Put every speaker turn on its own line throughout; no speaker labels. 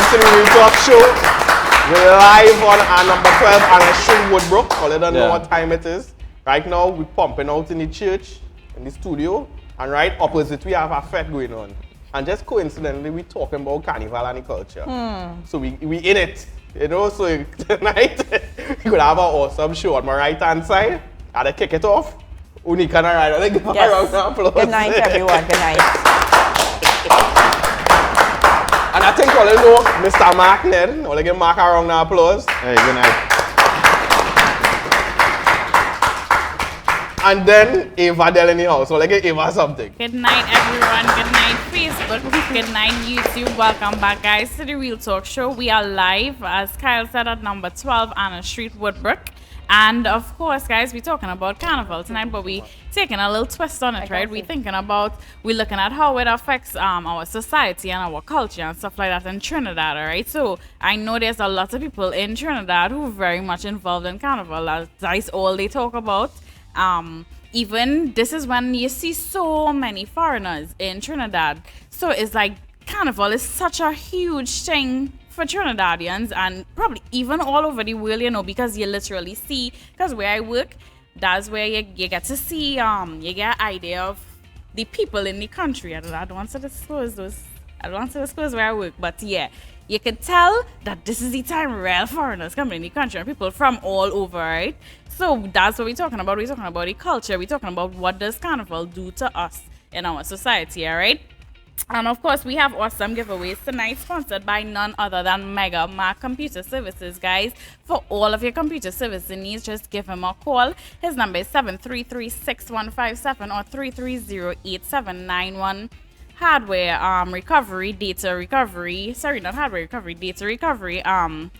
to the Real Talk Show. We're live on our number 12 Anna Street, Woodbrook. I don't know what time it is. Right now, we're pumping out in the church, in the studio, and right opposite, we have a fete going on. And just coincidentally, we're talking about carnival and the culture. So we in it, you know, so tonight, we could have an awesome show on my right-hand side. And I kick it off. Unika and I, let's give her a round of applause.
Good night, everyone. Good night.
And I think all you know, Mr. Mark Ned. I'll give Mark a round of applause.
Hey, good night.
And then Ava Del in the house. So let's give Ava something.
Good night, everyone. Good night, Facebook. Good night, YouTube. Welcome back, guys, to the Real Talk Show. We are live, as Kyle said, at number 12 Anna Street, Woodbrook. And of course, guys, we're talking about carnival tonight, but we taking a little twist on it, right? We're looking at how it affects our society and our culture and stuff like that in Trinidad, all right? So I know there's a lot of people in Trinidad who are very much involved in carnival. That's all they talk about. Even this is when you see so many foreigners in Trinidad. So it's like carnival is such a huge thing for Trinidadians and probably even all over the world, you know, because you literally see, because where I work, that's where you get to see, you get an idea of the people in the country. I don't want to disclose where I work, but yeah, you can tell that this is the time real foreigners come in the country and people from all over, right? So that's what we're talking about. We're talking about the culture. We're talking about what does carnival do to us in our society, all right? And of course, we have awesome giveaways tonight, sponsored by none other than Mega Mark Computer Services, guys. For all of your computer service needs, just give him a call. His number is 733-6157 or 330-8791. Hardware recovery, data recovery,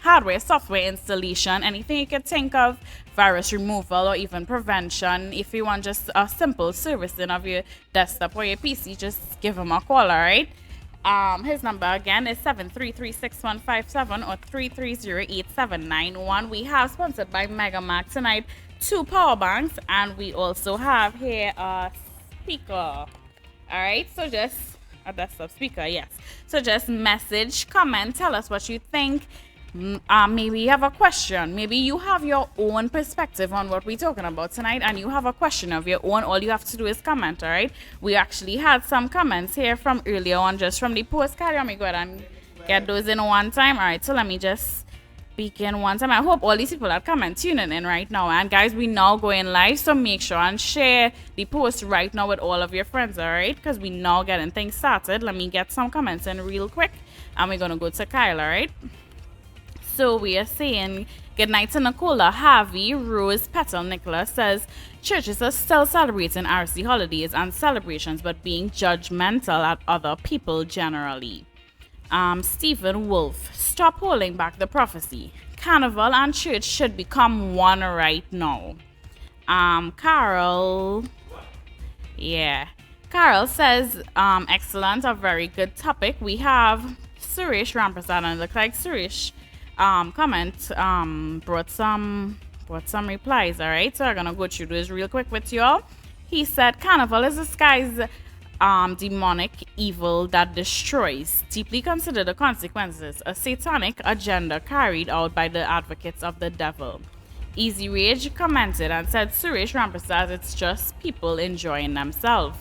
hardware, software installation, anything you could think of, virus removal or even prevention. If you want just a simple servicing of your desktop or your PC, just give him a call, all right? His number again is 733-6157 or 330-8791. We have sponsored by Megamac tonight 2 power banks, and we also have here a speaker. All right, so just a desktop speaker, yes. So just message, comment, tell us what you think. Maybe you have a question. Maybe you have your own perspective on what we're talking about tonight and you have a question of your own. All you have to do is comment, all right? We actually had some comments here from earlier on, just from the postcard. Let me go ahead and get those in one time. All right, so let me just begin one time. I hope all these people are tuning in right now. And guys, we now going live, so make sure and share the post right now with all of your friends, all right? Because we now getting things started. Let me get some comments in real quick, and we're gonna go to Kyle, all right? So we are saying good night to Nicola, Harvey, Rose, Petal, Nicholas says churches are still celebrating RC holidays and celebrations, but being judgmental at other people generally. Stephen Wolf, stop holding back the prophecy. Carnival and church should become one right now. Carol says, excellent, a very good topic. We have Suresh Ramprasad, and it looks like Suresh comment brought some replies, all right? So I'm gonna go through this real quick with you all. He said, carnival is disguised demonic evil that destroys. Deeply consider the consequences. A satanic agenda carried out by the advocates of the devil. Easy Rage commented and said, Suresh Ramprasad, it's just people enjoying themselves.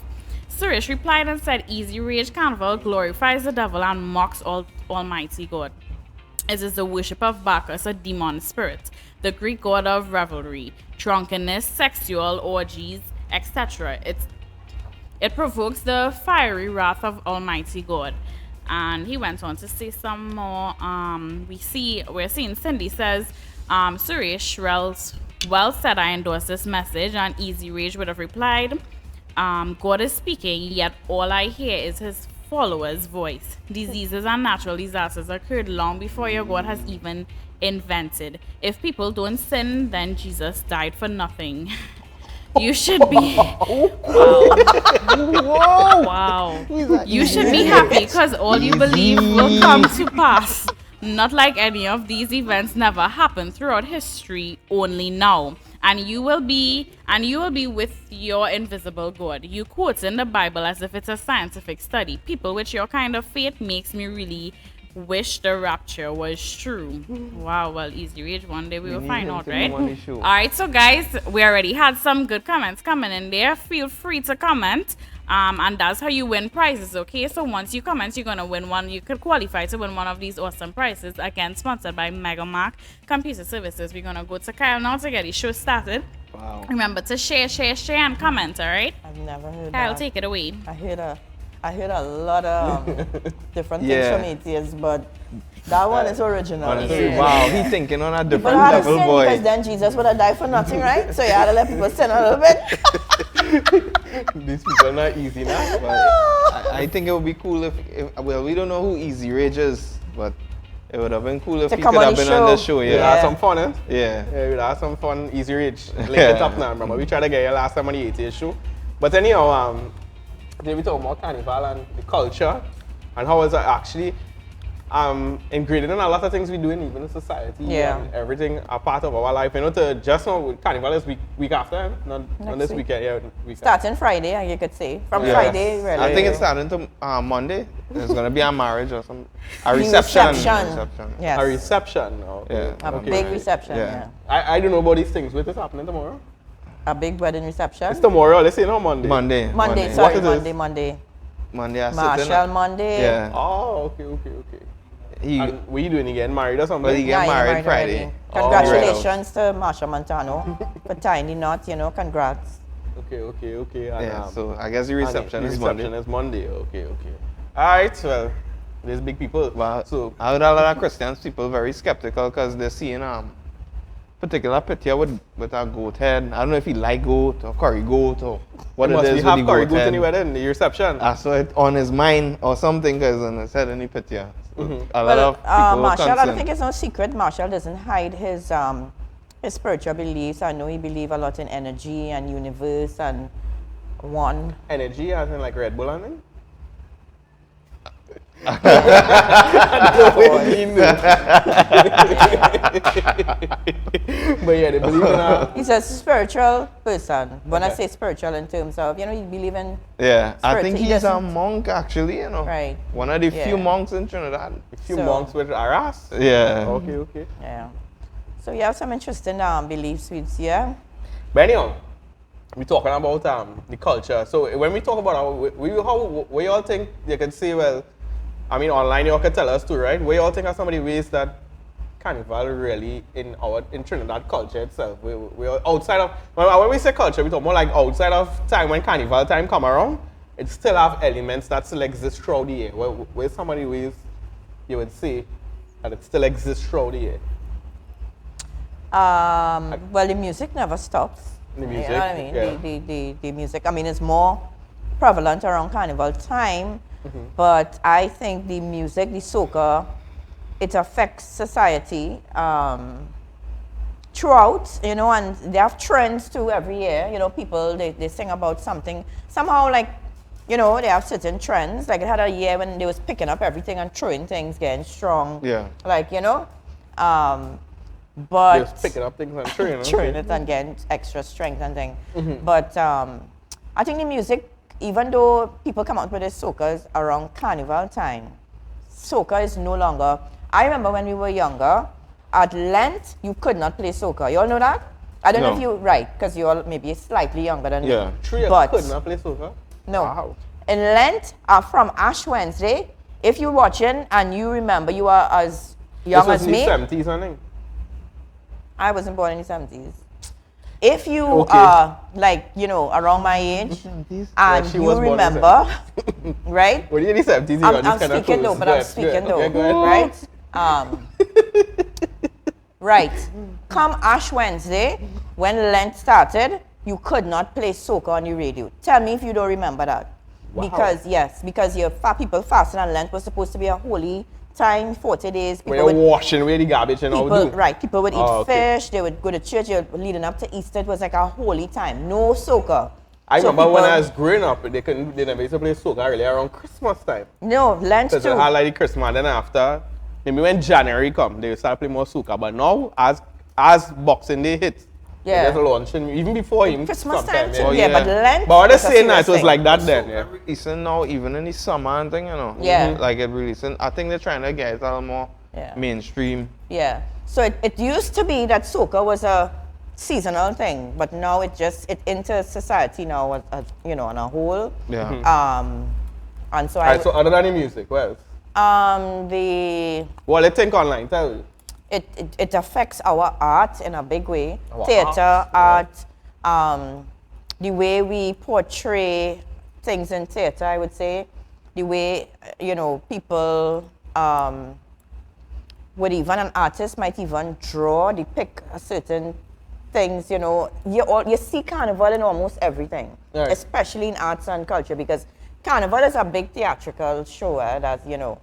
Suresh replied and said, Easy Rage Carnival glorifies the devil and mocks Almighty God. It is the worship of Bacchus, a demon spirit, the Greek god of revelry, drunkenness, sexual orgies, etc. It provokes the fiery wrath of Almighty God. And he went on to say some more. We're seeing Cindy says, Suresh, well said, I endorse this message. And Easy Rage would have replied, God is speaking, yet all I hear is his followers' voice. Diseases and natural disasters occurred long before your God has even invented. If people don't sin, then Jesus died for nothing. You should be wow. You should be happy because all you believe will come to pass. Not like any of these events never happened throughout history, only now. And you will be with your invisible God. You quote in the Bible as if it's a scientific study. People with your kind of faith makes me really wish the rapture was true. Wow, well, Easy Rage, one day we will
need
find
him
out,
to
right?
come on the show.
All right, so guys, we already had some good comments coming in there. Feel free to comment. And that's how you win prizes, okay? So once you comment, you're going to win one. You could qualify to win one of these awesome prizes. Again, sponsored by Megamark Computer Services. We're going to go to Kyle now to get the show started.
Wow.
Remember to share, and comment, all right?
I've never heard
Kyle,
that.
take it away.
I heard a lot of different things
Yeah.
from atheists, but that one is original.
Honestly,
Yeah.
wow, he thinking on a
But
different
I had to
level,
sin
boy.
because then Jesus would have died for nothing, right? So you had to let people sin a little bit.
These people are not easy now.
But I think it would be cool if, well, we don't know who Easy Rage is, but it would have been cool if
To
he
come
could
on
have
the
been on the
show.
show,
We'll
yeah.
have some fun, eh?
Yeah.
Yeah, we'll have some fun, Easy Rich. Link it up now, remember? We tried to get you last time on the 80th show. But anyhow, today we talk about carnival and the culture and how it's actually ingrained in a lot of things we do in even in society.
Yeah.
And everything a part of our life. You know, to just now, carnival is week after, eh? Not
Next
this
week.
weekend, yeah, week
Starting Friday, you could say. From
Yeah.
Friday, really.
I think it's starting to Monday. There's gonna be a marriage or some a reception.
Reception. Yes.
A reception. Okay.
Yeah.
A
Okay.
big reception,
Yeah.
yeah.
I don't know about these things. What is happening tomorrow?
A big wedding reception.
It's tomorrow. Let's say no Monday.
Monday.
Monday,
What
sorry,
it is?
Monday.
Monday. I sit
Marshall
in.
Monday.
Yeah.
Oh, okay.
He,
And what are you doing? You getting married or something?
Well, he
Yeah,
get
you're
married
married
Friday.
already.
Oh,
Congratulations to Marsha Montano for Tiny Knot, congrats.
Okay. And,
yeah. So I guess the
and
reception
the
is
reception
Monday.
is Monday. Okay. All right. Well, there's big people.
Wow.
So
I heard a lot of Christians people very skeptical because they're seeing particular picture with a goat head. I don't know if he like goat or curry goat or what
you
it
must
is
be
with
have
the
curry
goat
goat
head.
in the wedding, the reception.
I saw it on his mind or something because on his head in the picture. So a lot
Well,
of people were
Marshall, I don't
concerned.
think it's no secret. Marshall doesn't hide his spiritual beliefs. I know he believes a lot in energy and universe and one.
Energy, as in like Red Bull and thing. But yeah, they believe in a.
He's a spiritual person. When I
Okay.
say spiritual in terms of, he believe in,
Yeah, I
Spirit,
think
he
he's a
doesn't-
monk actually,
Right.
One of the few
Yeah.
monks in Trinidad.
A few
So-
monks with Aras.
Yeah.
Okay.
yeah. So you have some interesting beliefs with, yeah.
But anyhow, we're talking about the culture. So when we talk about what you all think, you can say, well, I mean, online you all can tell us too, right? What you all think are some of the ways that carnival really in Trinidad culture itself? We are outside of, when we say culture, we talk more like outside of time when carnival time come around, it still have elements that still exist throughout the year. Where's some of the ways you would say that it still exists throughout the year?
Well, the music never stops.
The music,
You know what I mean?
yeah.
The music, I mean, it's more prevalent around carnival time, but I think the music, the soca, it affects society throughout, and they have trends too every year. People, they sing about something. Somehow, like, they have certain trends. Like, it had a year when they was picking up everything and throwing things, getting strong.
Yeah.
Like,
They're
but
picking up things and training.
churn it and getting extra strength and thing. But I think the music, even though people come out with their soca's around carnival time, soca is no longer. I remember when we were younger, at Lent, you could not play soca. You all know that? I don't know if
No.
you, right, because you all maybe slightly younger than
Yeah.
me.
Three years
But
could not play soca.
no.
Wow.
In Lent, from Ash Wednesday, if you're watching and you remember you are as young
This was
as
in the
me,
70s, I think.
I wasn't born in the 70s. If you
Okay.
are like, around my age, and
she
you
was born in the
remember, right?
Well, in the 70s,
I'm speaking though, but I'm speaking though, right? Right. Come Ash Wednesday, when Lent started, you could not play soca on the radio. Tell me if you don't remember that.
Wow.
Because your people fasting on Lent was supposed to be a holy time, 40 days.
When
People
you're
would
washing away the garbage and all
People,
do.
right, people would eat
Oh, okay.
fish, they would go to church, leading up to Easter. It was like a holy time. No soca.
I
So
remember when
people-
I was growing up, they never used to play soca really around Christmas time.
No, Lent
Because
too.
they had like the Christmas, then after, maybe when January come, they start playing more soca. But now, as Boxing Day hits,
Yeah.
They just launching even before him.
Christmas
sometime,
time too.
Oh,
Yeah,
yeah.
but Lent.
But what they
is a
saying now,
serious
it was
thing.
like that then, yeah.
Recent now, even in the summer and thing, you know.
Yeah.
Like it releasing. I think they're trying to get it a little more
Yeah.
mainstream.
Yeah. So it used to be that soca was a seasonal thing, but now it enters society now, you know, on a whole.
Yeah.
And so
Alright, so other than the music, what else? What they think online, tell you.
it affects our art in a big way.
Our
Theater,
art,
art, the way we portray things in theater, I would say, the way, you know, people, would even an artist might even depict a certain things, you know. You see carnival in almost everything,
Right.
especially in arts and culture, because carnival is a big theatrical show, that's, you know.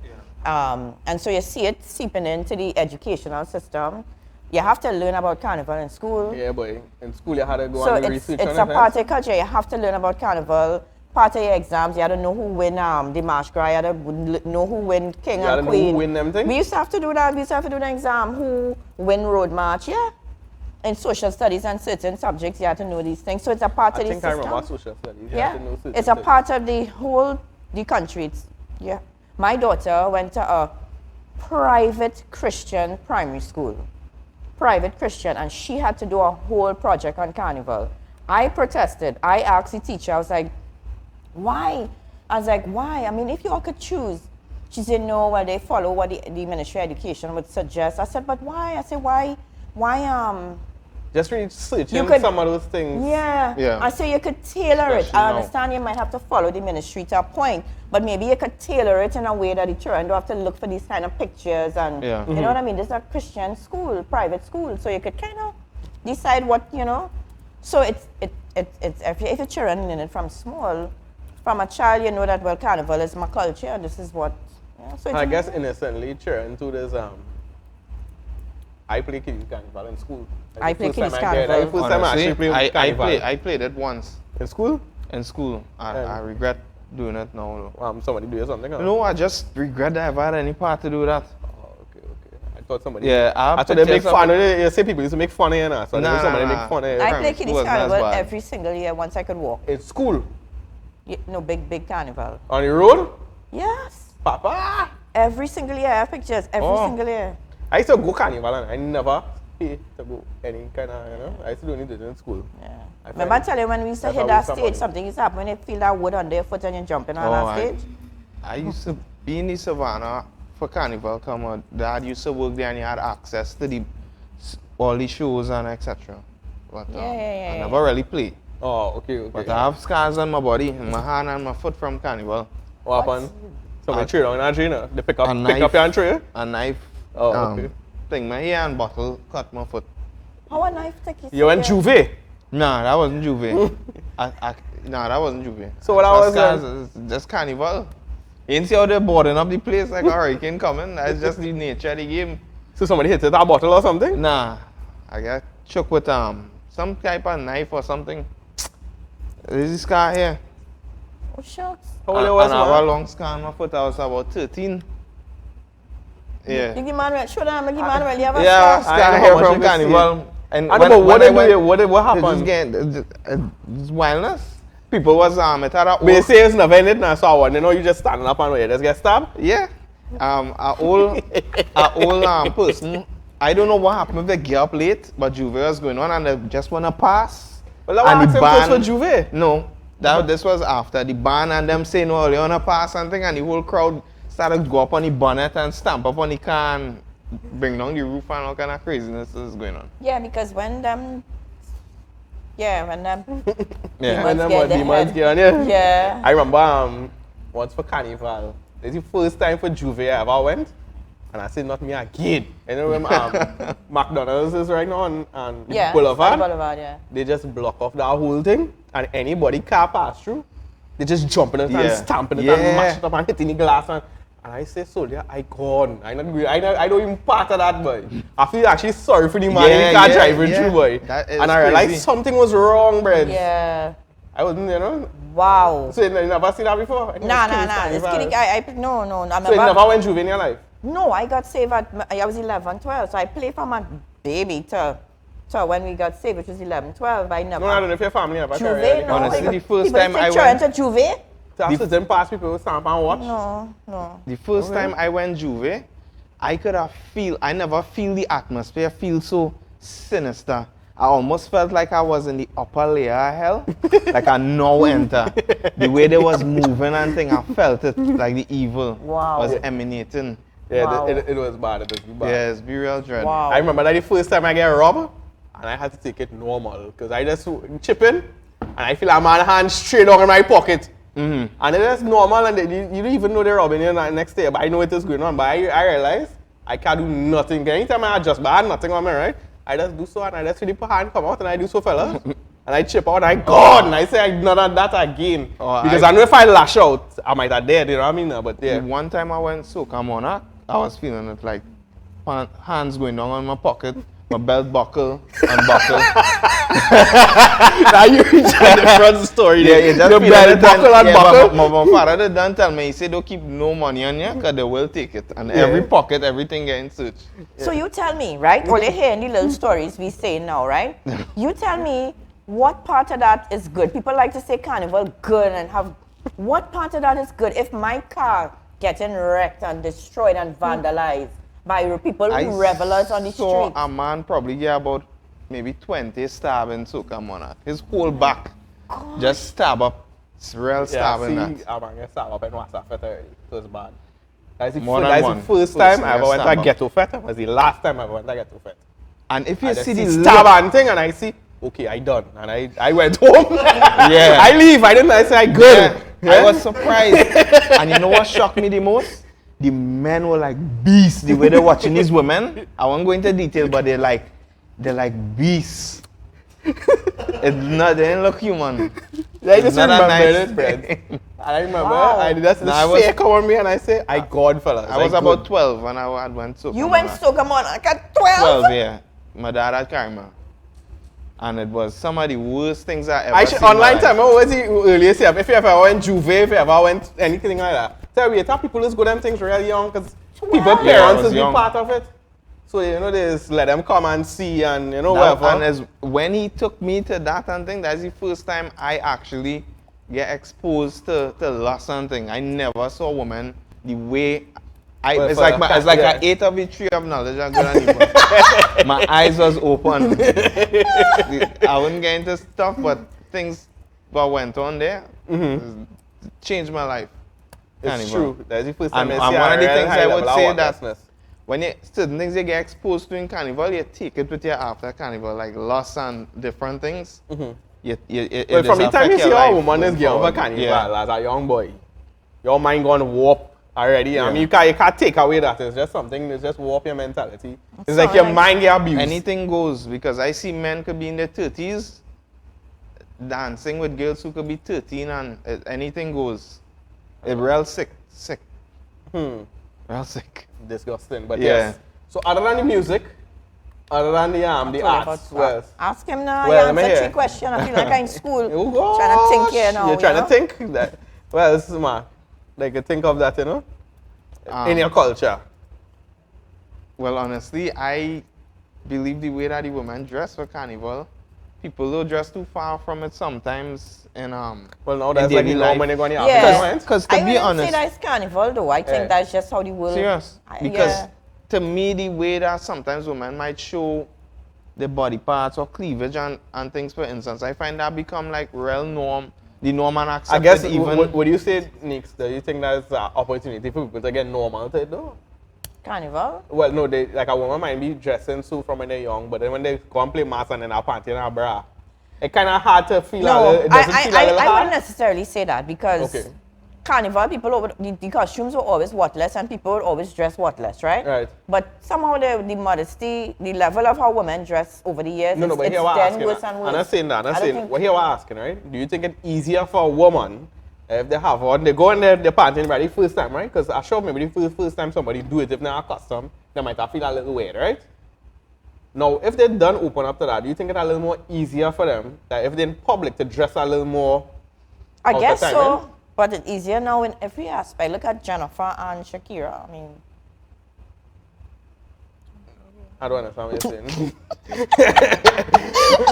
And so you see it seeping into the educational system. You have to learn about carnival in school.
Yeah, boy. In school, you had to go
So
and do
it's
research on
a
it.
part of culture. You have to learn about carnival. Part of your exams, you had to know who win the March Gras. You had to know who win King
You had to
and
know
Queen.
who win them things?
We used to have to do that. We used to have to do the exam. Who win Road March? Yeah. In social studies and certain subjects, you have to know these things. So it's a part
I
of the
think I
system.
remember social studies. You
Yeah,
had to know certain
it's a
things.
part of the country. Yeah. My daughter went to a private Christian primary school. Private Christian, and she had to do a whole project on carnival. I protested. I asked the teacher, I was like, why? I was like, why? I mean, if you all could choose. She said, no, well, they follow what the Ministry of Education would suggest. I said, but why? I said, why,
Just researching
You could-
some of those things.
yeah.
Yeah.
I say you could tailor it.
Especially
I
now.
understand you might have to follow the ministry to a point, but maybe you could tailor it in a way that the children don't have to look for these kind of pictures and
Yeah.
you know what I mean? This is a Christian school, private school, so you could kind of decide what, you know. So it's if your children learn it from small, from a child, you know that, well, carnival is my culture and this is what, yeah. So it's
I guess innocently, children too, there's I play Kiddies Carnival in school. Like
I
the
play
first time
Kiddies
I did-
Carnival.
like the first time I
Honestly,
actually played Carnival.
I played it once
In school?
in school. I
Yeah.
regret doing it now. Though.
Somebody do something. Huh?
No, I just regret that I ever had any part to do that.
Oh, okay. I thought somebody.
Yeah, I have
I thought they make
pictures
fun
of-
of it. You say people used to make fun of you now. So
Nah,
somebody
nah,
make fun of you.
I
primary
play
school
Kiddies
wasn't as
Carnival
bad.
every single year once I could walk.
In school?
No, big carnival.
On the road?
Yes.
Papa!
Every single year, I have pictures. Every
Oh.
single year.
I used to go carnival and I never pay to go any kind of, you know. I used to do anything in school.
Yeah.
I
Remember I
find
tell you when we used to
that's
hit
how
that
we come
stage,
on.
something used to happen when you feel that wood under your foot and you're jumping on that stage?
I used to be in the savannah for carnival. Come on, Dad used to work there and he had access to all the shows and etc. But I never really played.
Oh, okay.
But I have scars on my body, my hand and my foot from carnival.
What happened? Somebody threw down that trainer. They pick up
A
your
knife.
tray.
A knife.
Oh, okay.
Thing my hair and bottle cut my foot.
How a knife take you?
You went Juve.
Nah, that wasn't Juve. Nah, that wasn't Juve.
So what I was
scars, it's just carnival. You didn't see how they're boarding up the place like a hurricane coming. That's just the nature of the game.
So somebody hit it a bottle or something?
Nah, I got shook with some type of knife or something. There's this scar here.
Oh, shucks.
How old you was,
and I have a
man?
long scar on my foot. I was about 13. Yeah.
You give Manuel, show them, give Manuel, you have a
Yeah,
scar.
I
scar
know
here
how much
from
you can see
carnival. And
I know, but what
I
they do, what
it
happened?
just getting it's wildness. People was it had a
But you
old,
say it's never ended now, so I want to know you just standing up and you just get stabbed?
yeah, a old person. I don't know what happened if they get up late, but Juve was going on and they just wanna pass.
Well, that
And
was
the
first for
band-
Juve.
No, this was after the band and them saying, "No, they wanna pass something," and the whole crowd started to go up on the bonnet and stamp up on the car and bring down the roof and all kind of craziness is going on.
Yeah, because when them
Yeah.
And
Demons
then
get
what
the
demons
head.
get on you?
Yeah.
I remember once for Carnival, it's the first time for Juve I ever went. And I said, not me again. And you remember McDonald's is right now on
Yeah,
Boulevard.
Boulevard, yeah.
They just block off that whole thing. And anybody car pass through, they just jump in it and
Yeah.
stamping it
Yeah.
and mash it up and hitting the glass. And I say, soldier, I gone. I don't even part of that, boy. I feel actually sorry for the man in the car driving through, boy.
That is
And I realized
crazy.
something was wrong, bro.
Yeah.
I wasn't, you know.
Wow.
So you never seen that before? I think
Nah.
it's Kiddies
This
Carnival.
kidding. No. I
So you
remember.
never went Juve in your life?
No, I got saved I was 11, 12. So I played from a baby to after when we got saved, which was 11, 12, I never.
No, I don't know if your family ever carry
Juve,
any-
no.
Honestly, the first
People
time I
take
went-
children to Juve?
So after them pass people will stamp and watch.
No.
The first time I went Juve, I could have I never feel the atmosphere feel so sinister. I almost felt like I was in the upper layer of hell, like I now enter. The way they was moving and thing, I felt it, like the evil
Wow.
was emanating.
Yeah,
Wow.
it was bad. It was bad.
Yes, be real dread.
Wow.
I remember that the first time I get robbed, and I had to take it normal because I just chip in, and I feel a man hand straight down in my pocket. And it is normal, and you don't even know they're robbing you next day, but I know it is going on. But I realize I can't do nothing. Anytime I adjust, but I had nothing on me, right? I just do so, and I just feel the hand come out, and I do so, fellas. And I chip out, and I God, and I say I none of that again.
Oh,
because I know if I lash out, I might have dead, you know what I mean? But yeah.
One time I went Soca Monarch, I was feeling it like hands going down on my pocket, my belt buckle, unbuckle.
Now you reach a different story.
Yeah, you just
the
feel
belt
it
buckle and buckle.
But my father done tell me, he said don't keep no money on you because they will take it. And every pocket, everything getting searched.
So you tell me, right? All you're hearing the little stories we say now, right? You tell me what part of that is good. People like to say carnival good and have. What part of that is good? If my car getting wrecked and destroyed and vandalized by people who revelers on the
saw
street.
a man probably get about maybe 20 stabbing Soca Monarch. His whole back just stab up. It's real stabbing
yeah,
that.
see, I'm going to stab up in WhatsApp fete already. It was bad. That's the,
More
first,
than
that's
one.
the first
First
time
thing
I ever
I
went to
stab
a
up.
ghetto fete. It was the last time I ever went to a ghetto fete.
And if
I
you
just
see the
stab
look,
and thing, and I see, okay, I done. And I went home.
Yeah.
I leave. I say I good.
yeah, I was surprised. And you know what shocked me the most? The men were like beasts. The way they're watching these women, I won't go into detail, but they're like beasts. They didn't look human.
I just
Not a
remember
nice
it, friend.
thing.
And I remember,
Wow.
I just
No,
the
I was-
fear come on me, and I say, I God, fellas.
I was
good.
about 12 when I went to
You went Soca Monarch at 12?
12, yeah. My dad had carried me. And it was some of the worst things I ever
I
seen
should,
in my
online
life.
time, I always see earlier say, if you ever went Juve, if you ever went anything like that. Tell me, tell people just go them things real young, because people,
Yeah, I
parents,
was
is be
young.
part of it. So, you know, they just let them come and see and, you know,
That-
whatever.
and as when he took me to that and thing, that's the first time I actually get exposed to lust and thing. I never saw a woman the way
Well,
it's
for
like
a
it's like
fact,
I ate of the tree of knowledge of good and evil. My eyes was open. I wouldn't get into stuff, but things what went on there changed my life.
It's
Carnival.
true. That's the first time
And
I see
one of the
a real
things
high
I would
level of
say that
worthlessness.
when you certain things you get exposed to in carnival, you take it with you after carnival, like loss and different things. It
Well, from the
just
time you
affect
see
your
a
life
woman is
going
getting over
forward.
carnival
Yeah.
as a young boy, your mind gone warp already. I
Yeah.
mean, you can't take away that. It's just something that just warp your mentality. It's like
sound
your
like-
mind get abused.
Anything goes because I see men could be in their 30s dancing with girls who could be 13 and anything goes. It's real sick. Real sick.
Disgusting, but
Yeah.
yes. So other than the music, other than the arts, well,
Ask him now.
Well,
you
let me
answer
hear.
3 questions. I feel like I'm in school.
oh gosh,
Trying to think here now.
You're trying
you
to think that. Well, this is my, like, you think of that, you know, in your culture.
Well, honestly, I believe the way that the women dress for carnival, people don't dress too far from it sometimes. And
Well, now
in
that's like
daily
the
life.
norm when you're going to
Yeah.
Africa, right?
Because
I
to be
wouldn't
honest,
say that's carnival though. I think
Yeah.
that's just how the world.
serious.
I-
Because
yeah.
to me, the way that sometimes women might show their body parts or cleavage and things, for instance, I find that become like real norm, the norm and
I
accepted
guess,
even.
what do you say, Nix? Do you think that's an opportunity for people to get normal to it, though?
Carnival?
Well, no, they, like a woman might be dressing so from when they're young, but then when they go and play mass and then a panty and a bra, it kind of hard to feel.
No,
it doesn't feel a little
I
hard.
wouldn't necessarily say that because
Okay.
carnival people over the costumes were always worthless and people would always dress worthless, right?
Right.
But somehow the modesty, the level of how women dress over the years,
No,
it's
but here what I'm
then
asking.
worse and worse.
I'm not saying that. I'm
I
not
don't
saying.
think-
Well, here what I'm asking, right? Do you think it's easier for a woman if they have on, they go in their panty right the first time, right? Because I sure maybe the first time somebody do it, if they're not accustomed, they might have feel a little weird, right? Now, if they done open up to that, do you think it's a little more easier for them that if they're in public to dress a little more?
I
out
guess
the time,
so,
right?
but it's easier now in every aspect. Look at Jennifer and Shakira. I mean,
I don't understand what you're saying.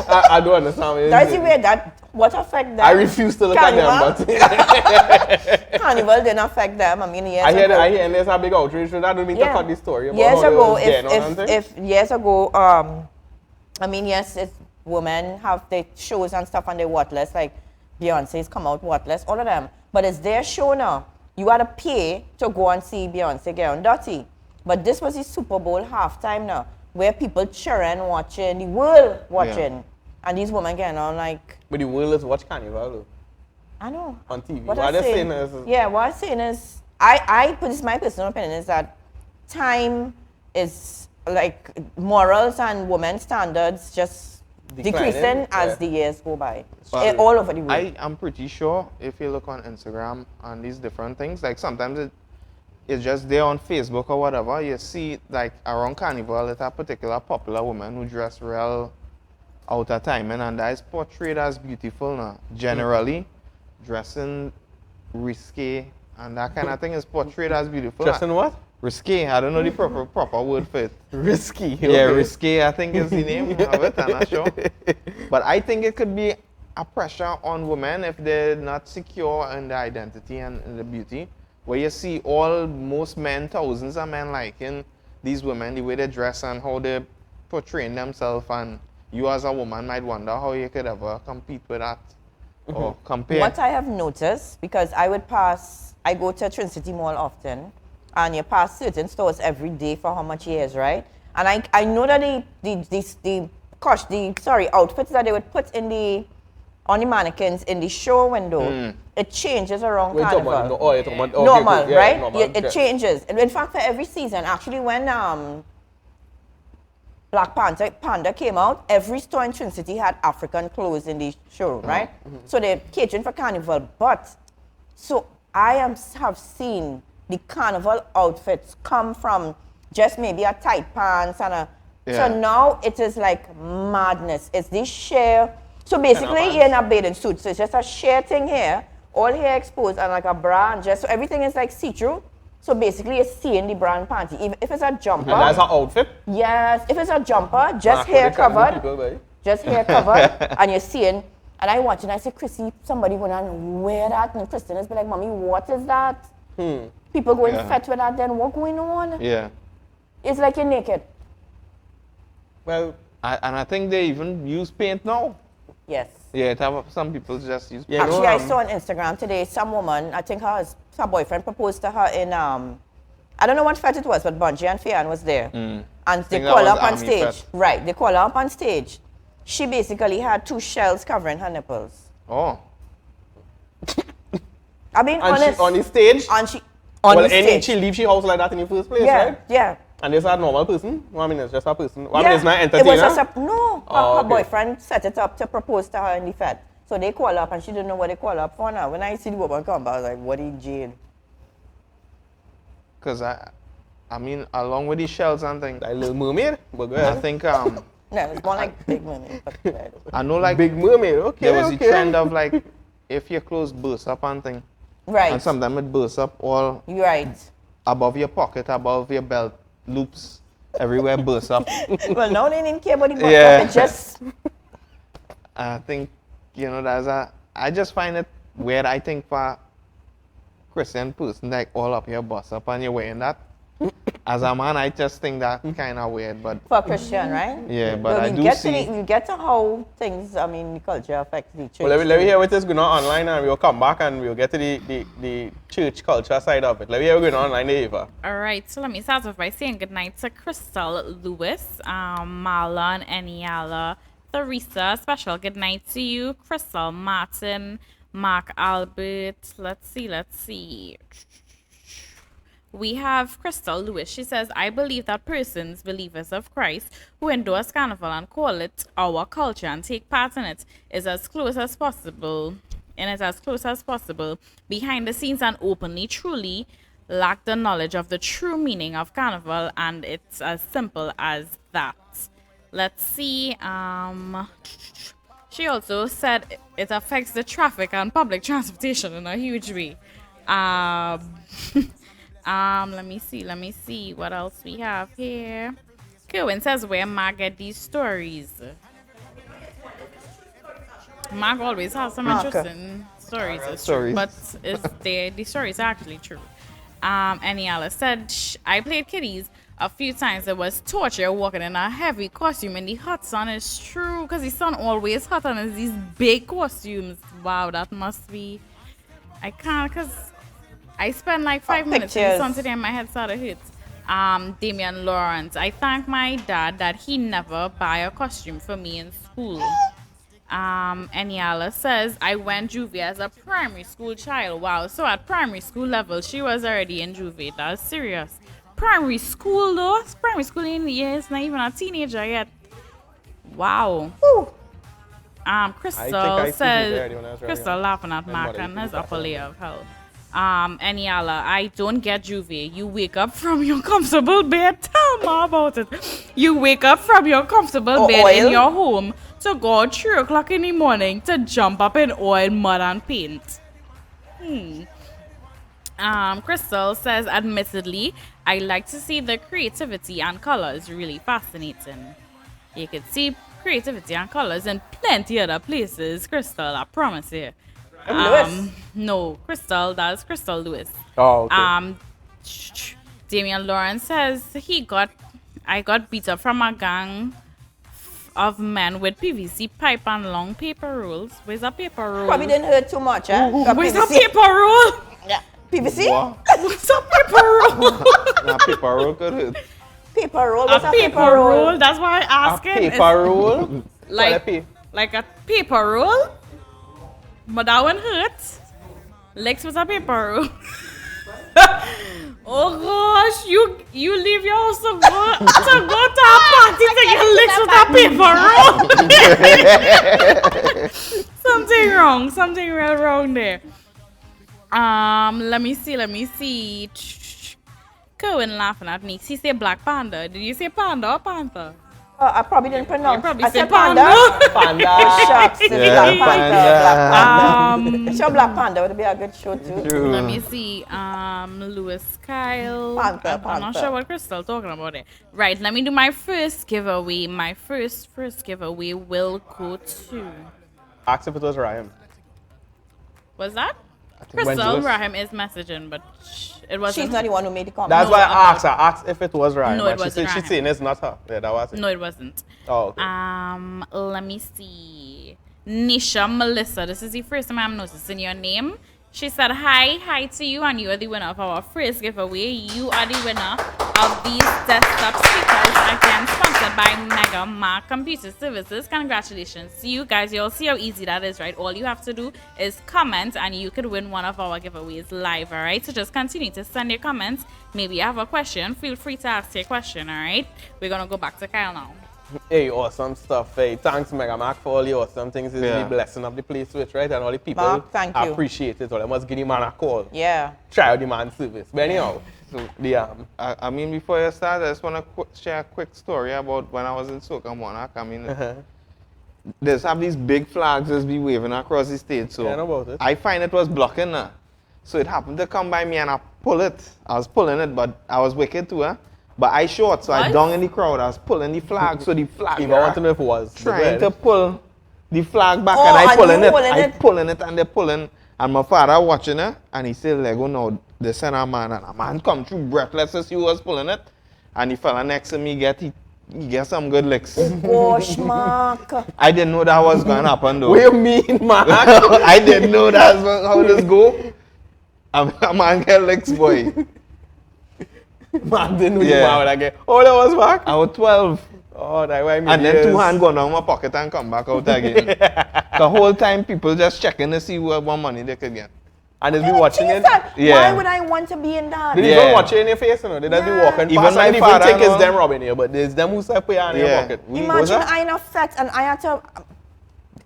I don't understand what you're
That's the
saying.
way that, what affect them?
I refuse to look at them, but
Carnival didn't affect them. I mean, years
I hear,
ago.
I hear, and there's a big outrage. So that don't mean to cut the story about
Years
how they
ago,
was getting on and things.
if years ago, I mean, yes, it's women have their shows and stuff and they're worthless, like Beyonce's come out worthless, all of them. But it's their show now. You had to pay to go and see Beyonce get on dirty. But this was the Super Bowl halftime now, where people cheering, watching, the world watching. And these women getting on like,
But the world is watch Carnival though,
I know.
on TV.
What
What
I'm
they're
saying,
saying is,
yeah, what I'm saying is, I put this my personal opinion is that time is like morals and women's standards just
Declining,
decreasing as
yeah.
the years go by.
But
All over the world.
I am pretty sure if you look on Instagram and these different things, like sometimes it's just there on Facebook or whatever, you see like around Carnival, it's a particular popular woman who dress real out of time and that is portrayed as beautiful now. Generally, dressing risque and that kind of thing is portrayed as beautiful.
Justin what?
Risque, I don't know the proper word for it.
Risky.
Yeah,
okay.
risque, I think is the name of it, I'm not sure. But I think it could be a pressure on women if they're not secure in their identity and in the beauty. Where you see most men, thousands of men liking these women, the way they dress and how they portraying themselves, and you as a woman might wonder how you could ever compete with that or compare.
What I have noticed, because I go to Twin City Mall often, and you pass certain stores every day for how much years, right? And I know that the outfits that they would put on the mannequins in the show window, it changes around
Wait,
Carnival.
you're talking about, okay,
Normal,
good, yeah,
right?
normal,
It
yeah.
changes. And in fact, for every season, actually, when Black Panda came out, every store in Twin City had African clothes in the show, right? So they're catering for Carnival. But, so I have seen the Carnival outfits come from just maybe a tight pants and a...
Yeah.
So now it is like madness. It's this sheer... So basically,
pants.
you're in a bathing suit. So it's just a sheer thing here, all hair exposed, and like a bra, and just... So everything is like see-through. So basically, you're seeing the bra and panty. If it's a jumper...
And that's her outfit.
Yes, if it's a jumper, just
Mark,
hair
what they tell
covered,
people, boy.
just hair covered, and you're seeing, and I watch and I say, Chrissy, somebody went and wear that, and Christina's be like, Mommy, what is that? People going
Yeah.
fat with that, then what going on?
Yeah.
It's like you're naked.
Well,
And I think they even use paint now.
Yes.
Yeah, some people just use
Yeah,
Actually,
no,
I saw on Instagram today, some woman, I think her boyfriend proposed to her in, I don't know what fete it was, but Bungie and Fian was there. And they
think that
call her
was
up on
Army
stage.
Fete.
Right, they call her up on stage. She basically had 2 shells covering her nipples.
Oh.
I mean,
and
honest.
she on the stage.
On she on
Well,
the
any
stage.
she leave she house like that in the first place,
Yeah,
right?
yeah.
And this is a normal person. Well, I mean, it's just a person. Well, I
Yeah,
mean, it's not
it
entertainer.
was just no. Her,
Oh,
her
okay.
boyfriend set it up to propose to her in the fete. So they call up and she didn't know what they call up for now. When I see the woman come back, I was like, what in jail?
Because I mean, along with these shells and things,
Like Little Mermaid. But go
I
ahead.
think
No, it's more like Big Mermaid. But,
I know like
Big Mermaid. Okay.
there was
okay.
the trend of like if your clothes burst up and thing,
right.
and sometimes it bursts up all
You're right.
above your pocket, above your belt loops, everywhere bursts up.
Well, now they didn't care about the button.
Yeah.
It just,
I think I just find it weird. I think for Christian person like all up your bust up and you're wearing that. As a man, I just think that kind of weird, but
for Christian, right?
yeah, but
Well,
I
we
do
get
see.
we get to how things, I mean, the culture affects the church.
Well, let me hear what is going on online and we'll come back and we'll get to the church culture side of it. Let me hear what's going on online there, Eva.
All right, so let me start off by saying goodnight to Crystal Lewis, Marlon, Eniala, Theresa. Special good night to you, Crystal Martin, Mark Albert. Let's see. We have Crystal Lewis. She says, I believe that persons, believers of Christ, who endorse Carnival and call it our culture and take part in it, is as close as possible, behind the scenes and openly, truly lack the knowledge of the true meaning of Carnival, and it's as simple as that. Let's see. She also said it affects the traffic and public transportation in a huge way. Let me see what else we have here. Kerwin says where Mark get these stories. Mark always has some
Mark.
interesting stories. It's
Stories.
true, but the stories are actually true. Aniala said, I played kiddies a few times. It was torture walking in a heavy costume in the hot sun. It's true, because the sun always hot and it's these big costumes. Wow, that must be... I can't, because I spent like 5 minutes in the sun
Pictures.
today and my head started hurt. Damian Lawrence, I thank my dad that he never buy a costume for me in school. Eniala says, I went juvie as a primary school child. Wow, so at primary school level, she was already in juvie. That's serious. Primary school though? It's primary school in the years, not even a teenager yet. Wow.
Woo.
Crystal
I see
says,
you there when I was
Crystal
running.
laughing at Mark
mother
and
used
his
to
upper
laugh.
layer of hell. Eniala, I don't get juvie. You wake up from your comfortable bed. Tell me about it. You wake up from your comfortable
Oh,
bed
oil?
in your home to go at 3 o'clock in the morning to jump up in oil, mud, and paint. Crystal says, admittedly, I like to see the creativity and colors. Really fascinating. You can see creativity and colors in plenty other places. Crystal, I promise you.
Lewis.
No, Crystal, that's Crystal Lewis.
Oh, okay.
Damian Lawrence says I got beat up from a gang of men with PVC pipe and long paper rolls. Where's a paper roll?
Probably didn't hurt too much, eh? Got
Where's a
PVC.
paper roll?
Yeah. PVC?
What?
What's a paper roll?
Nah, paper roll could hurt.
Paper roll.
A
What's
paper roll. That's why I
A
asked it.
paper roll?
Like,
Toilet
like a paper roll, but that one hurts. Lex was a paper roll. Oh gosh, you leave your house to go to a party to get Lex with a paper roll. Something real wrong there. Let me see. Cohen laughing at me. He said Black Panda. Did you say panda or panther?
I probably didn't pronounce.
You probably
I
said
said
panda.
panda.
Panda.
Shucks, it's
Yeah,
Black Panther.
panda.
Black Panther. Sure, Black Panther would be a good show too.
True.
Let me see. Lewis Kyle.
Panther,
I'm not
Panther.
sure what Crystal talking about it. Right, let me do my first giveaway. My first giveaway will go to.
Ask if it was Ryan.
Was that?
when
Crystal
Lewis-
Rahim is messaging, but it wasn't.
She's not the one who made the comment.
That's
No,
why
I'm
I
not.
asked her. Asked if it was Ryan.
No,
but
it
she
wasn't
said she's
Ryan.
saying it's not her. Yeah, that was it.
No, it wasn't.
Oh, okay.
Let me see. Nisha Melissa. This is the first time I'm noticing your name. She said hi to you, and you are the winner of our first giveaway. You are the winner of these desktop speakers, again sponsored by Mega Mark Computer Services. Congratulations to you guys. You'll see how easy that is, right? All you have to do is comment, and you could win one of our giveaways live, all right? So just continue to send your comments. Maybe you have a question. Feel free to ask your question, all right? We're gonna go back to Kyle now.
Hey, awesome stuff. Hey, thanks, Mega Mark, for all the awesome things. It's
Yeah.
the blessing of the place, switch, right? And all the people
Mark, thank you.
appreciate it. All I must give the man a call.
Yeah.
Try out the man's service. But anyhow,
I mean, before you start, I just want to share a quick story about when I was in Soca Monarch. I mean, there's have these big flags that's be waving across the stage. So
Yeah, I know about it.
I find it was blocking her. So it happened to come by me and I pull it. I was pulling it, but I was wicked too, huh? But I short, so I
What?
down in the crowd. I was pulling the flag, so the flag.
if I want to know if it was the
trying
bread.
to pull the flag back
Oh,
and I
and
pulling
you
it.
pulling
I
it?
pulling it and they pulling. And my father watching it and he said, Lego, no, they send a man and a man come through breathless as he was pulling it. And the fella next to me he get some good licks.
Gosh, Mark.
I didn't know that was going to happen though.
What do you mean, man?
I didn't know that's how this go. A man get licks, boy.
Man didn't know
Yeah.
you man would again. Oh, that was back?
I was 12.
Oh, that's why I mean.
And then 2 hands go down my pocket and come back out again. The whole time people just checking to see what money they could get.
And they'll be watching it.
Yeah.
Why would I want to be in that?
They
Yeah.
even watch it in your face, you know. They just be
Yeah.
walking
Even
past
my
and even
father
think
and
it's
all.
them robbing you, but it's them who say put it in your
Yeah.
pocket.
Was
Imagine
that?
I in effect and I had to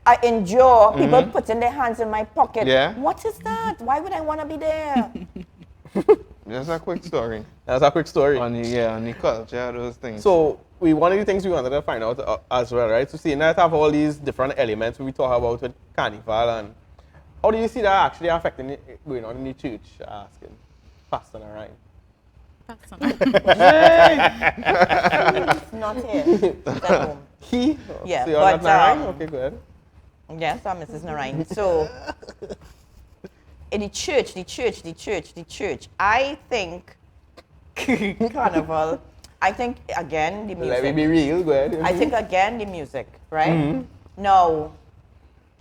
I endure people putting their hands in my pocket.
Yeah.
What is that? Why would I want to be there?
Just a quick story.
That's a quick story.
On the culture, those things.
So, one of the things we wanted to find out as well, right? So, seeing that have all these different elements we talk about with Carnival, and how do you see that actually affecting it going on in the church? Asking Pastor Narayan.
personal.
It's not here. It's at home.
He?
Yeah,
So you're
but,
not Narayan?
um,
Okay, go ahead.
Yes, I'm Mrs. Narayan. So, in the church, I think Carnival, I think again the
Let me
music.
be real, go ahead.
I think again the music, right? Now,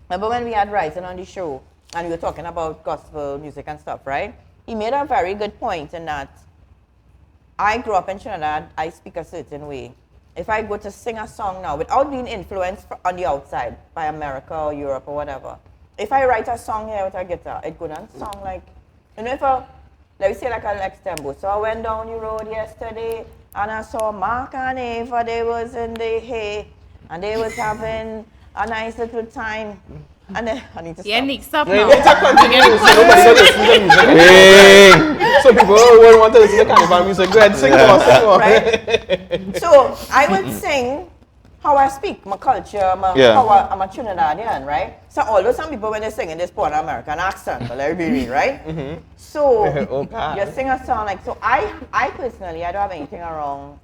remember when we had Ryzen on the show and we were talking about gospel music and stuff, right? He made a very good point in that I grew up in Trinidad, I speak a certain way. If I go to sing a song now without being influenced on the outside by America or Europe or whatever, if I write a song here with a guitar, it gonna sound like, you know, if I, let me say like an extempo. So I went down the road yesterday and I saw Mark and Ava, they was in the hay and they was having a nice little time. And then I need to stop.
Yeah, Nick, stop
No,
now.
it's a continue, so nobody will listen to music. So people won't want to listen to Carnival music. Go ahead, sing more, sing more.
Right? So I would sing how I speak, my culture, how I'm a Trinidadian, right? So although some people when they sing in this put an American accent, but let me be real, right? So
Oh, God.
you sing a song like, so I personally, I don't have anything wrong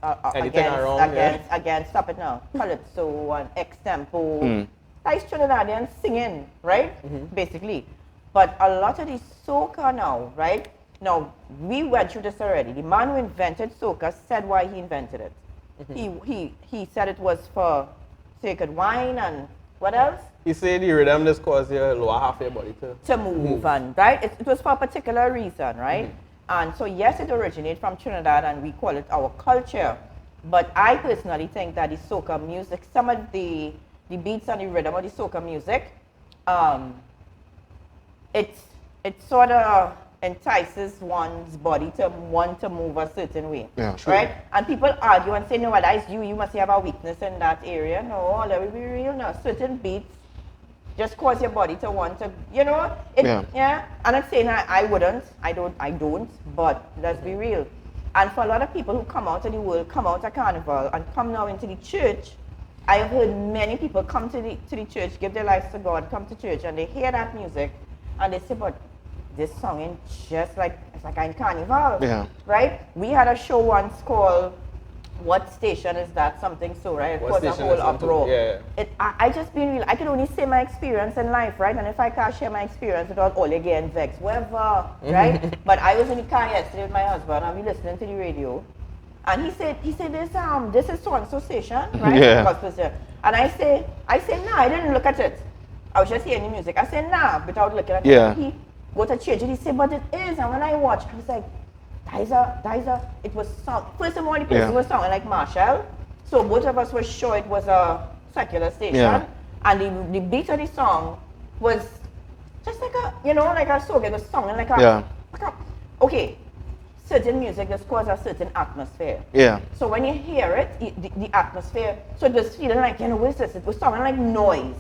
against, stop it now, calypso and extempo. That's Trinidadian singing, right? Basically. But a lot of the soca now, right? Now, we went through this already. The man who invented soca said why he invented it. He said it was for sacred wine and what else?
He said the rhythm just cause your lower half of your body to
move. And right? It was for a particular reason, right? And so yes, it originated from Trinidad and we call it our culture. But I personally think that the soca music, some of the beats and the rhythm of the soca music, it sort of entices one's body to want to move a certain way, right? And people argue and say, no, well, that's you must have a weakness in that area. No, let me be real now. Certain beats just cause your body to want to, you know, yeah. And I'm saying I don't, but let's be real. And for a lot of people who come out of the world, come out of Carnival and come now into the church, I have heard many people come to the church, give their lives to God, come to church, and they hear that music, and they say, but this song ain't just like, it's like in Carnival, right? We had a show once called, What Station Is That? Something so, right? It was a whole uproar. I just been real, I can only say my experience in life, right? And if I can't share my experience without all again vexed, whatever, right? But I was in the car yesterday with my husband, and we listening to the radio. And he said this is so and so station, right? Gospel station. And I say, nah, I didn't look at it. I was just hearing the music. I said, nah, without looking at it. He go to church and he said, but it is. And when I watched, I was like, it was song. First of all, the person was sounding like Marshall. So both of us were sure it was a secular station. And the beat of the song was just like a, you know, like a song. It was sounding like a, okay. Certain music just causes a certain atmosphere. So when you hear it, the atmosphere, so it was feeling like, you know, what is this? It was sounding like noise.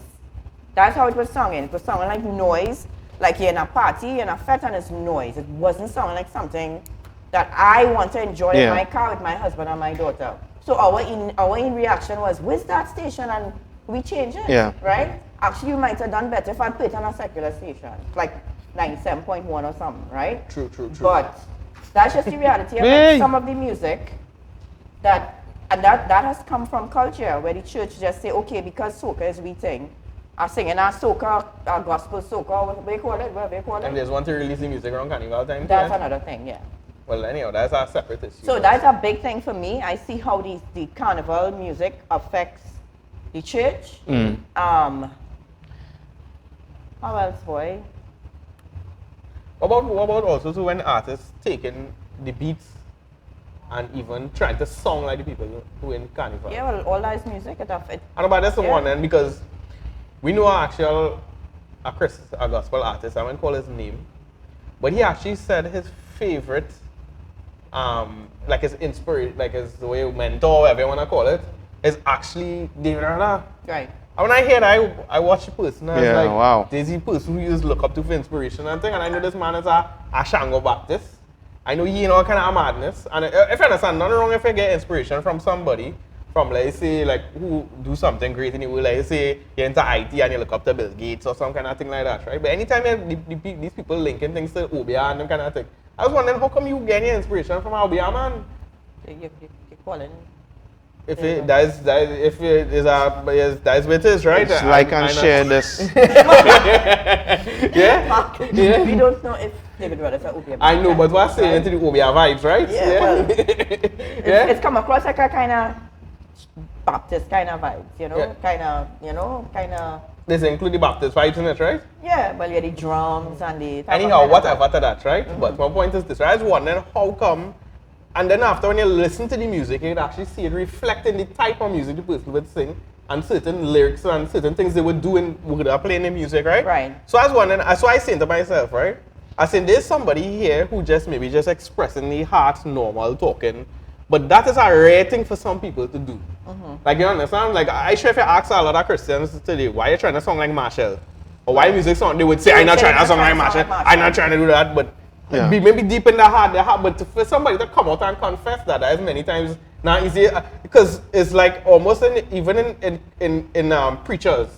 That's how it was sounding. It was sounding like noise, like you're in a party, in a fete, and it's noise. It wasn't sounding like something that I want to enjoy in my car with my husband and my daughter. So our in reaction was, where's that station? And we changed it, right? Actually, you might have done better if I put it on a secular station, like 97.1 or something, right?
True.
But that's just the reality of like some of the music that has come from culture where the church just say, okay, because soca is we thing, I'm singing our soca, our gospel soca, what do you call it?
And there's one to release the music around Carnival time.
That's another thing,
Well, anyhow, that's a separate issue.
So that's a big thing for me. I see how the Carnival music affects the church. How else, boy?
What about also so when artists taking the beats and even trying to song like the people who in Carnival?
Yeah, well, all that is music.
I know, but that's the one then, because we know a gospel artist, I won't call his name, but he actually said his favorite, like his inspiration, like his way mentor, whatever you want to call it, is actually David Arana.
Right.
And when I hear that, I watch the person, and
Yeah,
I was like,
wow.
there's the person who you just look up to for inspiration and thing, and I know this man is a Shango Baptist. I know he in all kind of madness, and if you understand, nothing wrong if you get inspiration from somebody, from like say like who do something great in the world, like say you're into IT and you look up to Bill Gates or some kind of thing like that, right? But anytime these people linking things to Obia and them kind of thing, I was wondering how come you get your inspiration from Albia, man?
You're calling.
If it that's what it is, right?
It's like and share this.
Yeah? Yeah.
We don't know if David Rudder's an Obia.
I know, but what's saying into the Obia vibes, right?
Yeah, well,
Yeah?
it's come across like a kind of Baptist kind of vibes, you know?
Yeah.
Kind of.
This include the Baptist vibes in it, right?
Yeah, well, yeah, the drums and the.
Anyhow, whatever to that, right? But my point is this, right? I was wondering how come, and then after when you listen to the music, you can actually see it reflecting the type of music the person would sing and certain lyrics and certain things they would do when they're playing the music, right?
Right.
So I was wondering, so I saying to myself, right? I said, there's somebody here who maybe just expressing the heart, normal talking, but that is a rare thing for some people to do. Like, you understand? Like, I sure if you ask a lot of Christians today, why you trying to song like Marshall? Or why music song? They would say, I'm not trying to song like Marshall. I'm not trying to do that. But maybe deep in their heart, but for somebody to come out and confess that is many times not easy. Because it's like almost even in preachers.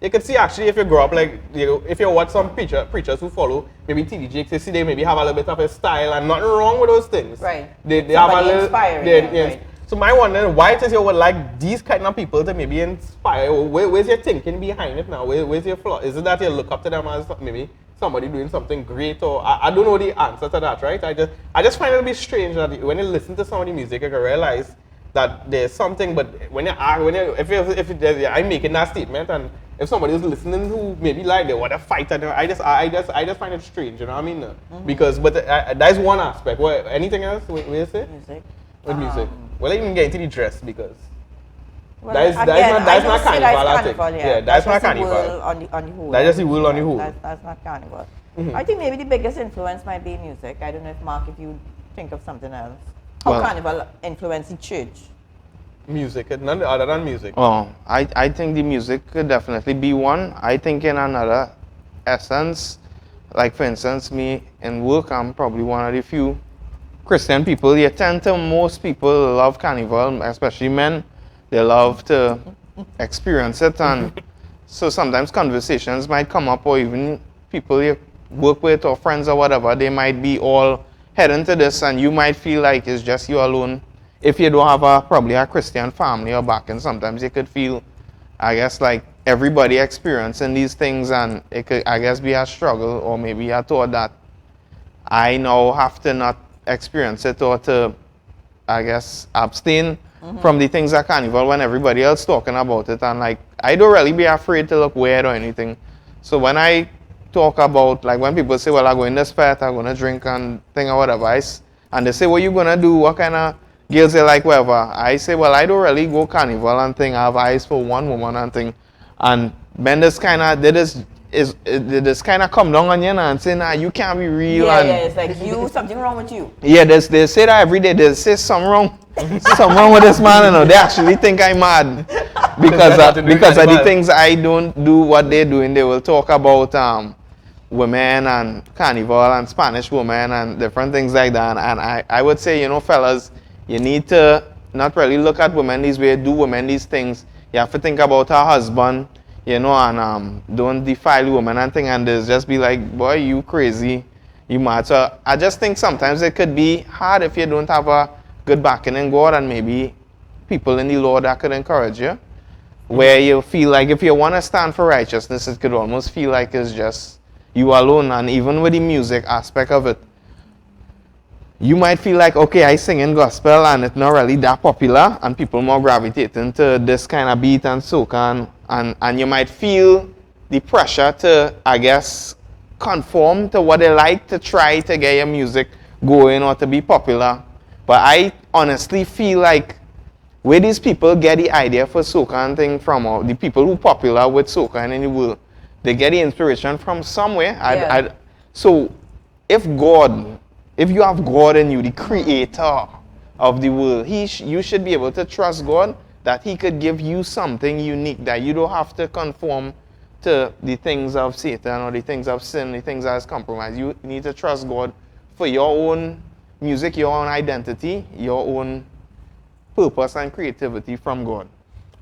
You can see actually if you grow up like, you know, if you watch some preachers who follow maybe TD Jakes, you see they maybe have a little bit of a style and nothing wrong with those things.
Right.
They have a little
inspiring.
yes.
Right.
So my wondering why it is you would like these kind of people to maybe inspire. Where's your thinking behind it now? Where's your flaw? Is it that you look up to them as maybe somebody doing something great, or I don't know the answer to that, right? I just find it a bit strange that when you listen to some of the music, you can realize that there's something. But I'm making that statement, and if somebody is listening who maybe like they want to fight, and I just find it strange, you know what I mean? Because that's one aspect. What anything else? What you say?
Music.
With music. Well, I even get into the dress because
Well,
that's
again,
not
I don't say
carnival.
yeah.
That's not
just the
carnival.
wool on the whole.
That's just the wool on the whole.
That's not carnival. I think maybe the biggest influence might be music. I don't know if Mark, if you think of something else. How
Well-
carnival influenced the church.
Music, none other than music.
Oh, I think the music could definitely be one. I think in another essence, like for instance, me in work, I'm probably one of the few Christian people. Most people love carnival, especially men. They love to experience it, and so sometimes conversations might come up, or even people you work with or friends or whatever, they might be all heading to this, and you might feel like it's just you alone. If you don't have probably a Christian family or back, and sometimes you could feel, I guess, like everybody experiencing these things, and it could, I guess, be a struggle, or maybe a thought that I now have to not experience it, or to, I guess, abstain from the things at carnival when everybody else talking about it. And like, I don't really be afraid to look weird or anything. So when I talk about, like when people say, well, I'm going to this fete, I'm going to drink and thing or whatever, and they say, what you going to do? What kind of girls they like, whatever. I say, well, I don't really go carnival and thing. I have eyes for one woman and thing. And then this kind of, this kind of come down on you and say, nah, you can't be real.
Yeah,
and
it's like something wrong with you.
yeah, they say that every day. They say something wrong. Something wrong with this man. You know, they actually think I'm mad because of the things I don't do what they're doing. They will talk about women and carnival and Spanish women and different things like that. And I would say, you know, fellas, you need to not really look at women these ways, do women these things. You have to think about her husband, you know, and don't defile women and thing, and just be like, boy, you crazy, you mad. So I just think sometimes it could be hard if you don't have a good backing in God, and maybe people in the Lord that could encourage you, where you feel like if you want to stand for righteousness, it could almost feel like it's just you alone. And even with the music aspect of it, you might feel like, okay, I sing in gospel and it's not really that popular, and people more gravitate into this kind of beat and soca, and you might feel the pressure to, I guess, conform to what they like, to try to get your music going or to be popular. But I honestly feel like where these people get the idea for soca and thing from, or the people who are popular with soca and in the world, they get the inspiration from somewhere.
Yeah.
So if you have God in you, the creator of the world, you should be able to trust God that he could give you something unique, that you don't have to conform to the things of Satan or the things of sin, the things that is compromised. You need to trust God for your own music, your own identity, your own purpose and creativity from God.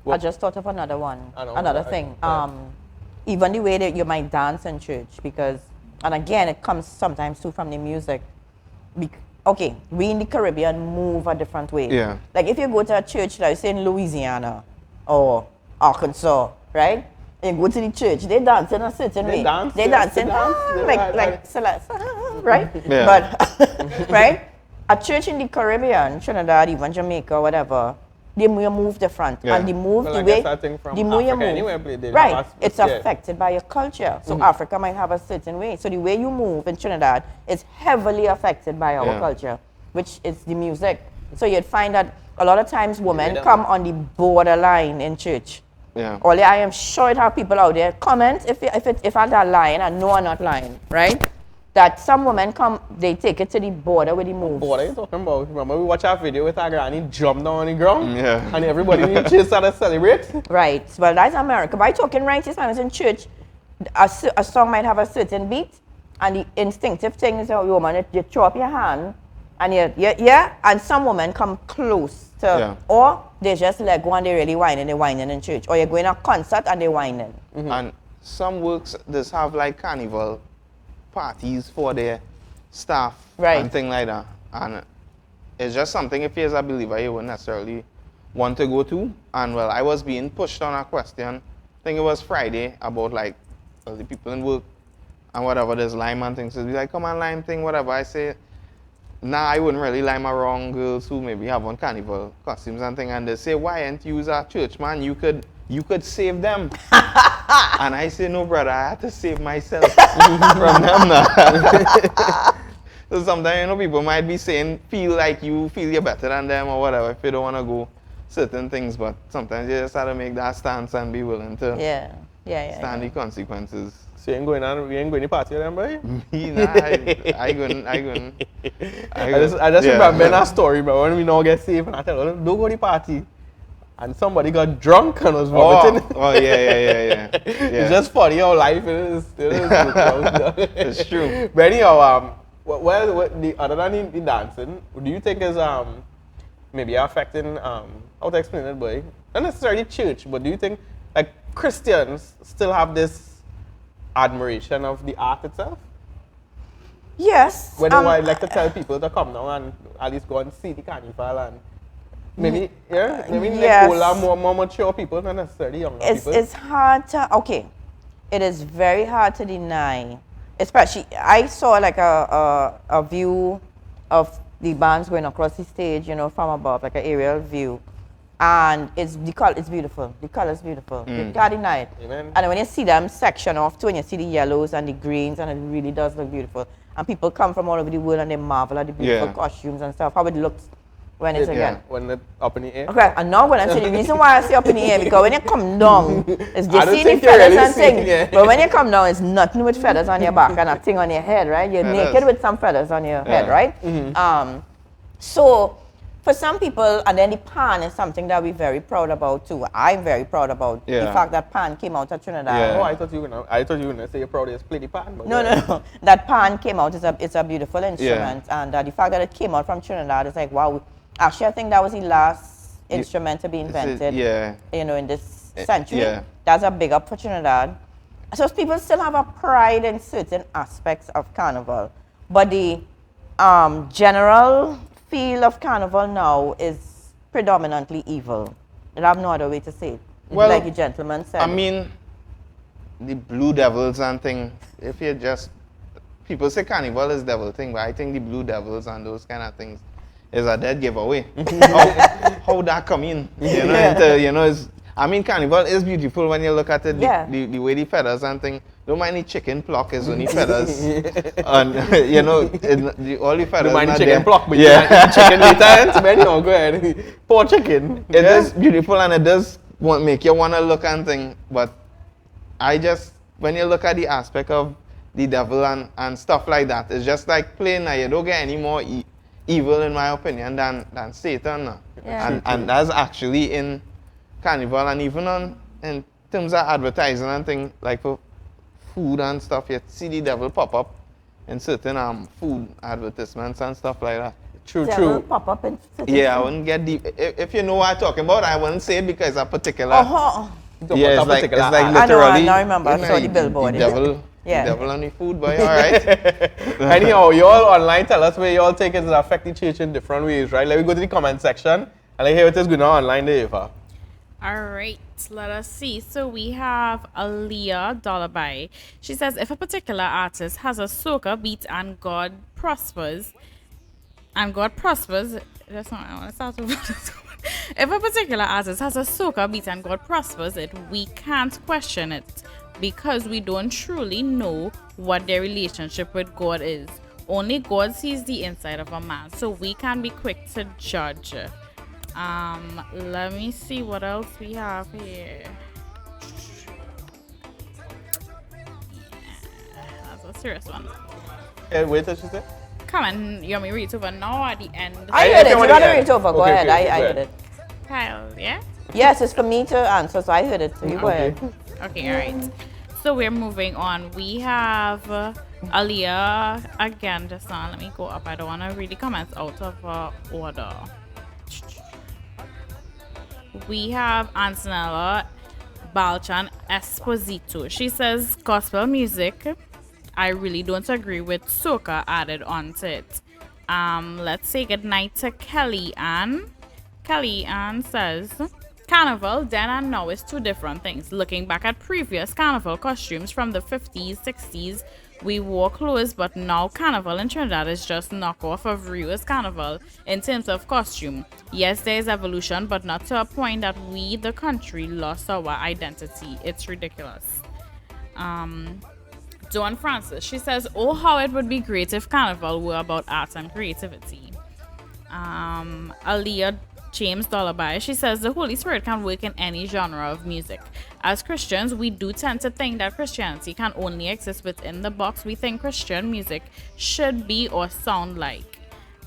I just thought of another one,
I know,
another thing. Even the way that you might dance in church, because, and again, it comes sometimes too from the music. Okay, we in the Caribbean move a different way.
Yeah.
Like if you go to a church, like say in Louisiana or Arkansas, right? You go to the church, they dance in a certain way. They dance in like right?
Yeah.
But right? A church in the Caribbean, Trinidad, even Jamaica, whatever, they move different.
Yeah.
And they move
Well,
the
I
way
guess I think from
the more you
Africa
move.
anyway, they have
Right.
a-
It's
yeah.
affected by your culture. So Africa might have a certain way. So the way you move in Trinidad is heavily affected by our
Yeah.
culture, which is the music. So you'd find that a lot of times women
rhythm.
come on the borderline in church.
Yeah.
Only I am sure it have people out there comment if I'm not lying, I know I'm not lying, right? That some women come, they take it to the border with the moves.
What are you talking about? Remember we watch our video with our granny jump down on the ground?
Yeah.
And everybody in the church started celebrate?
Right. Well, that's America. By talking righteous times in church, a song might have a certain beat, and the instinctive thing is, oh, woman, you throw up your hand, and yeah, and some women come close to,
Yeah.
or they just let go and they really whining, they're whining in church, or you're going to a concert and they're whining.
And some works just have like carnival parties for their staff
Right.
and thing like that. And it's just something if you're a believer you wouldn't necessarily want to go to. And well, I was being pushed on a question, I think it was Friday, about like all the people in work and whatever, there's lime and things. So be like, come on, lime thing, whatever. I say, nah, I wouldn't really lime around girls who maybe have on carnival costumes and thing. And they say, why ain't you use a church, man? You could save them. And I say, no, brother, I had to save myself from them now. So sometimes, you know, people might be saying, feel like you feel you're better than them or whatever if you don't want to go certain things. But sometimes you just have to make that stance and be willing to
Yeah.
stand the consequences.
So you ain't going to the party with them, boy?
Me, nah, I couldn't.
I just
yeah.
remember that story, bro, when we now get safe and I tell them, don't go to the party. And somebody got drunk and was vomiting.
Yeah.
It's just funny how life is.
It's true.
But anyhow, other than the dancing, do you think is maybe affecting, how to explain it, boy? Not necessarily church, but do you think like Christians still have this admiration of the art itself?
Yes.
When I like to tell people to come down and at least go and see the carnival and maybe
yes.
like older, more mature people, not necessarily younger people.
It's hard to, okay, it is very hard to deny. Especially, I saw like a view of the bands going across the stage, you know, from above, like an aerial view. And it's beautiful. The color is beautiful. You can't deny it.
Amen.
And when you see them section off too, and you see the yellows and the greens, and it really does look beautiful. And people come from all over the world and they marvel at the beautiful
Yeah.
costumes and stuff, how it looks when it's again.
When it's up in the air.
Okay, and now when I say the reason why I say up in the air, because when you come down, it's
I
you
don't
see the
think you're
feathers
really
and
seeing
things.
it.
But when you come down, it's nothing with feathers on your back and a thing on your head, right? You're
Feathers.
naked with some feathers on your head, right? So for some people, and then the pan is something that we're very proud about too. I'm very proud about the
Yeah.
fact that pan came out of Trinidad.
Yeah.
Oh, I thought you were gonna say you're proud of play the pan. But
No. That pan came out. It's a beautiful instrument, and the fact that it came out from Trinidad is like wow. Actually, I think that was the last instrument to be invented.
Yeah.
You know, in this century.
yeah.
That's a big up for Trinidad. So people still have a pride in certain aspects of Carnival, but the general feel of Carnival now is predominantly evil. I have no other way to say it.
Well,
like the gentleman said.
I mean, the Blue Devils and thing, if you just, people say Carnival is devil thing, but I think the Blue Devils and those kind of things is a dead giveaway. how that come in? You know, it's, I mean, Carnival is beautiful when you look at it, the way the feathers and thing. Don't mind the chicken pluck, is only feathers. And, you know, all the feathers.
Don't mind the
not
chicken
there.
block, but
yeah.
you can eat chicken later. Man, go ahead. Poor chicken.
It is beautiful and it does make you want to look and think, but when you look at the aspect of the devil and stuff like that, it's just like plain now. You don't get any more evil, in my opinion, than Satan.
Yeah.
And that's actually in Carnival, and even in terms of advertising and things, like for food and stuff, you see the devil pop up in certain food advertisements and stuff like that.
Devil pop up in certain
Yeah, I wouldn't get deep. If you know what I'm talking about, I wouldn't say it because a particular.
Uh-huh.
Yeah, it's like
I know,
literally.
I remember. I
you know,
saw the billboard.
The devil
Yeah.
Devil on the food, boy. All right.
Anyhow, you all online, tell us where you all take it to affect the church in different ways, right? Let me go to the comment section and let's hear what is going on online there, Eva.
All right, let us see. So we have Aaliyah Dollaby. She says, if a particular artist has a soca beat and God prospers, that's not what I want to start with. If a particular artist has a soca beat and God prospers it, we can't question it because we don't truly know what their relationship with God is. Only God sees the inside of a man, so we can be quick to judge. Let me see what else we have here. Yeah, that's a serious one.
Wait till she say.
Come on, you want me to read it over now or at the end?
I heard it. You gotta read it over. Go ahead. I heard it.
Kyle, yeah?
Yes, it's for me to answer, so I heard it. So you go ahead.
Okay, all right. So we're moving on. We have Aaliyah again just now. Let me go up. I don't want to read the comments out of order. We have Antonella Balchan Esposito. She says gospel music, I really don't agree with soca added onto it. Let's say good night to Kelly Ann. Kelly Ann says carnival then and now is two different things. Looking back at previous carnival costumes from the 50s, 60s, we wore clothes, but now carnival in Trinidad is just knockoff of Rio's carnival in terms of costume. Yes, there is evolution, but not to a point that we, the country, lost our identity. It's ridiculous. Dawn Francis, she says, oh, how it would be great if carnival were about art and creativity. Aaliyah James Dollaby, she says the Holy Spirit can work in any genre of music. As Christians, we do tend to think that Christianity can only exist within the box we think Christian music should be or sound like.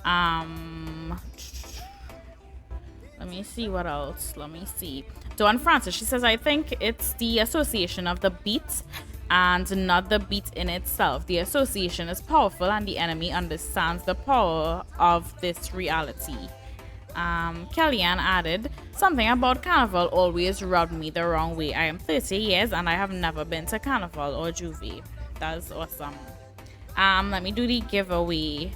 Let me see what else. Dawn Francis, she says, I think it's the association of the beat and not the beat in itself. The association is powerful and the enemy understands the power of this reality. Kellyanne added, something about carnival always rubbed me the wrong way. I am 30 years and I have never been to carnival or juvie. That's awesome. Let me do the giveaway.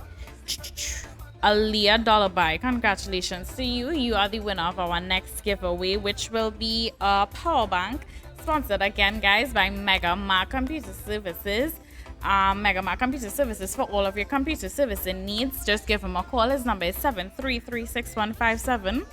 Aaliyah Dollaby, congratulations to you. You are the winner of our next giveaway, which will be a power bank, sponsored again, guys, by Mega Mark Computer Services. Mega Mark Computer Services for all of your computer servicing needs. Just give him a call. His number is 733-6157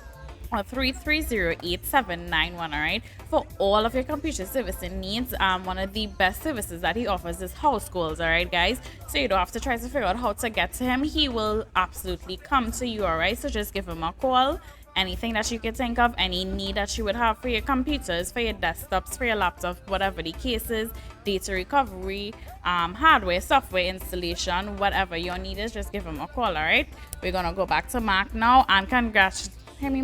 or 330-8791. All right, for all of your computer servicing needs. One of the best services that he offers is house calls. All right, guys, so you don't have to try to figure out how to get to him. He will absolutely come to you. All right, so just give him a call. Anything that you could think of, any need that you would have for your computers, for your desktops, for your laptops, whatever the case is, data recovery, hardware, software installation, whatever your need is, just give him a call, all right? We're going to go back to Mark now, and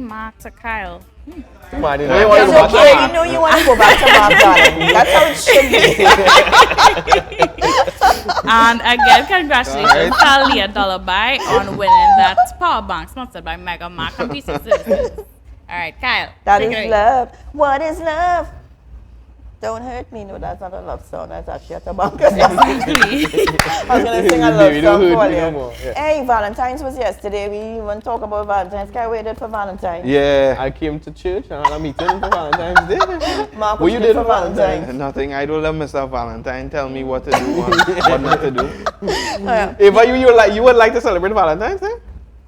Mark to Kyle.
Come on,
It's okay. You know you want to go back to Mark, darling. That's how it should be.
And again, congratulations to Aaliyah Dollaby on winning that power bank sponsored by Mega Mark Computer Services. All right, Kyle.
That is love. What is love? Don't hurt me. No, that's not a love song. That's actually a tobacco song.
Exactly.
I was going to sing a love song for you.
No yeah.
Hey, Valentine's was yesterday. We even talk about Valentine's. Can't wait for Valentine's.
Yeah.
I came to church and had a meeting for Valentine's Day.
Mark,
What you did for Valentine's?
Nothing. I don't let Mr. Valentine tell me what to do and what not to do.
Eva, you would like to celebrate Valentine's Day?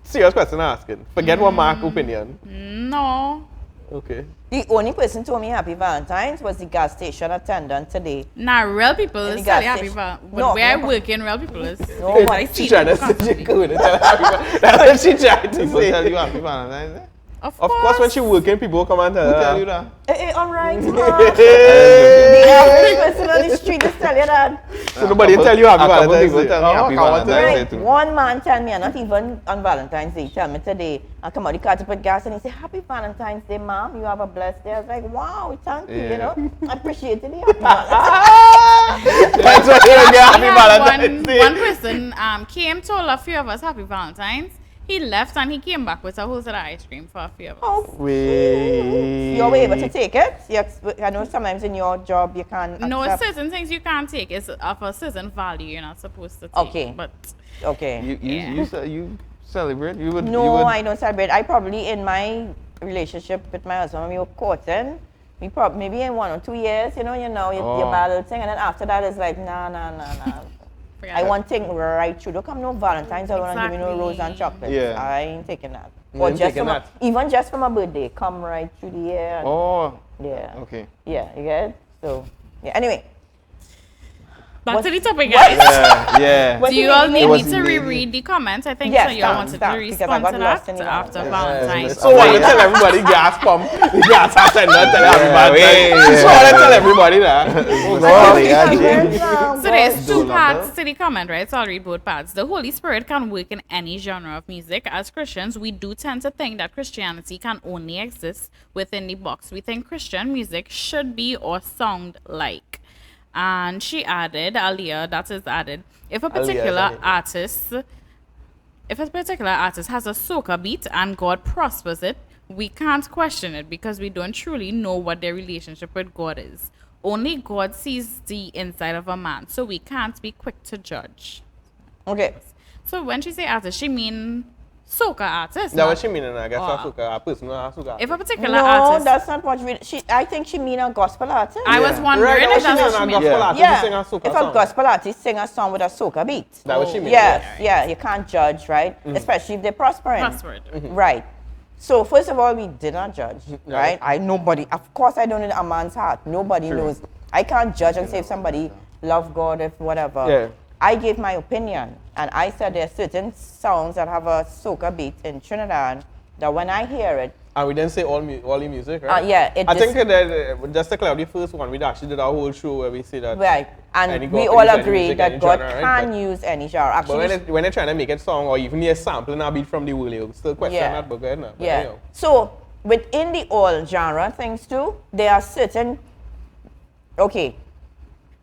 Serious question I'm asking. Forget what Mark's opinion.
No.
Okay.
The only person told me happy Valentine's was the gas station attendant today.
Nah, real people
In the
is
gas
tell you happy
station.
Valentine's. But
No,
where I
no.
work in, real people is.
No,
I
but
see
She trying to
them
say she could. That's what she tried to
People
say.
tell you happy Valentine's Day?
Of
Of course, when she working, people will come and tell
Who
her.
tell you that?
Hey, all right, Mark. The average person on the street just tell you that.
So nobody tell you happy
A couple
Valentine's
people
Day.
tell me happy
I want to
Valentine's
know.
Day
Right.
too.
One man tell me, and not even on Valentine's Day, tell me today, I come out the car to put gas and he said, happy Valentine's Day, ma'am. You have a blessed day. I was like, wow, thank you, you know. I appreciate it. Happy Valentine's.
That's why you don't get happy
I had
Valentine's Day.
one person came, told a few of us happy Valentine's. He left and he came back with a whole set of ice cream for a few of us.
Oh,
Wait.
you're able to take it? Yes, I know sometimes in your job you can't
No,
accept.
certain things you can't take. It's of a certain value you're not supposed to take.
Okay.
But
Okay.
You celebrate? You would?
No,
you would,
I don't celebrate. I probably, in my relationship with my husband, when we were courting, we probably, maybe in 1 or 2 years, you
Oh.
buy a little thing, and then after that, it's like, nah.
forget
I
it.
want thing right through. Don't come no Valentine's, I don't want to give me no
Exactly.
rose and chocolate.
Yeah.
I ain't taking that.
You
Or
ain't
just
taking
for
that?
even just for my birthday, come right through the year. and-
Oh.
Yeah.
Okay.
Yeah, you get it? So, yeah. Anyway.
Back
What-
to the topic,
what?
guys.
Yeah.
What
Do
do
you
you
all
mean?
need
It
me
was
to
lady.
reread the comments? I think
Yes,
so. You all
stop,
wanted
stop,
to
because I
respond
got
to
lost
that
in the
after
comments.
Valentine's.
So I want to tell everybody gas pump, gas attendant, tell everybody.
Yeah.
So I want to tell everybody that.
Sorry,
I
Jim.
went wrong,
So there's
guys.
two
Don't love
parts
that.
to the comment, right? So I'll read both parts. The Holy Spirit can work in any genre of music. As Christians, we do tend to think that Christianity can only exist within the box we think Christian music should be or sound like. And she added, Aliyah, that is added, if a particular artist has a soca beat and God prospers it, we can't question it because we don't truly know what their relationship with God is. Only God sees the inside of a man, so we can't be quick to judge.
Okay.
So when she say artist, she mean soca artist.
That's
not-
what she mean, and I guess
Oh.
a personal asuka.
If a particular
No,
artist,
that's not what I think she mean a gospel artist.
I was
Yeah.
wondering
Right,
if
that's
that's
what
what
she
she
mean.
mean.
Gospel artist
Yeah,
sing a soca
if
song.
a gospel artist sing a song with a soca beat.
That's what she mean.
Yes, yeah, you can't judge, right? Especially if they're prospering.
Prospered.
Right. So first of all, we did not judge, right? Of course I don't know a man's heart. Nobody knows. I can't judge and say if somebody love God, if whatever.
Yeah.
I gave my opinion, and I said there are certain songs that have a soca beat in Trinidad that when I hear it,
And we didn't say all the music, right?
yeah, it
I
just-
think that just to clarify, the first one, we actually did a whole show where we say that.
right,
any
and
God
we
can
all
use any
agree
music,
that
any
God
genre, right?
can use any genre.
But
Actually,
when they're trying to make it song or even a sample and a beat from the world, you still question
Yeah.
that, but go ahead now. But
yeah.
anyhow.
So within the all genre things too, there are certain. Okay,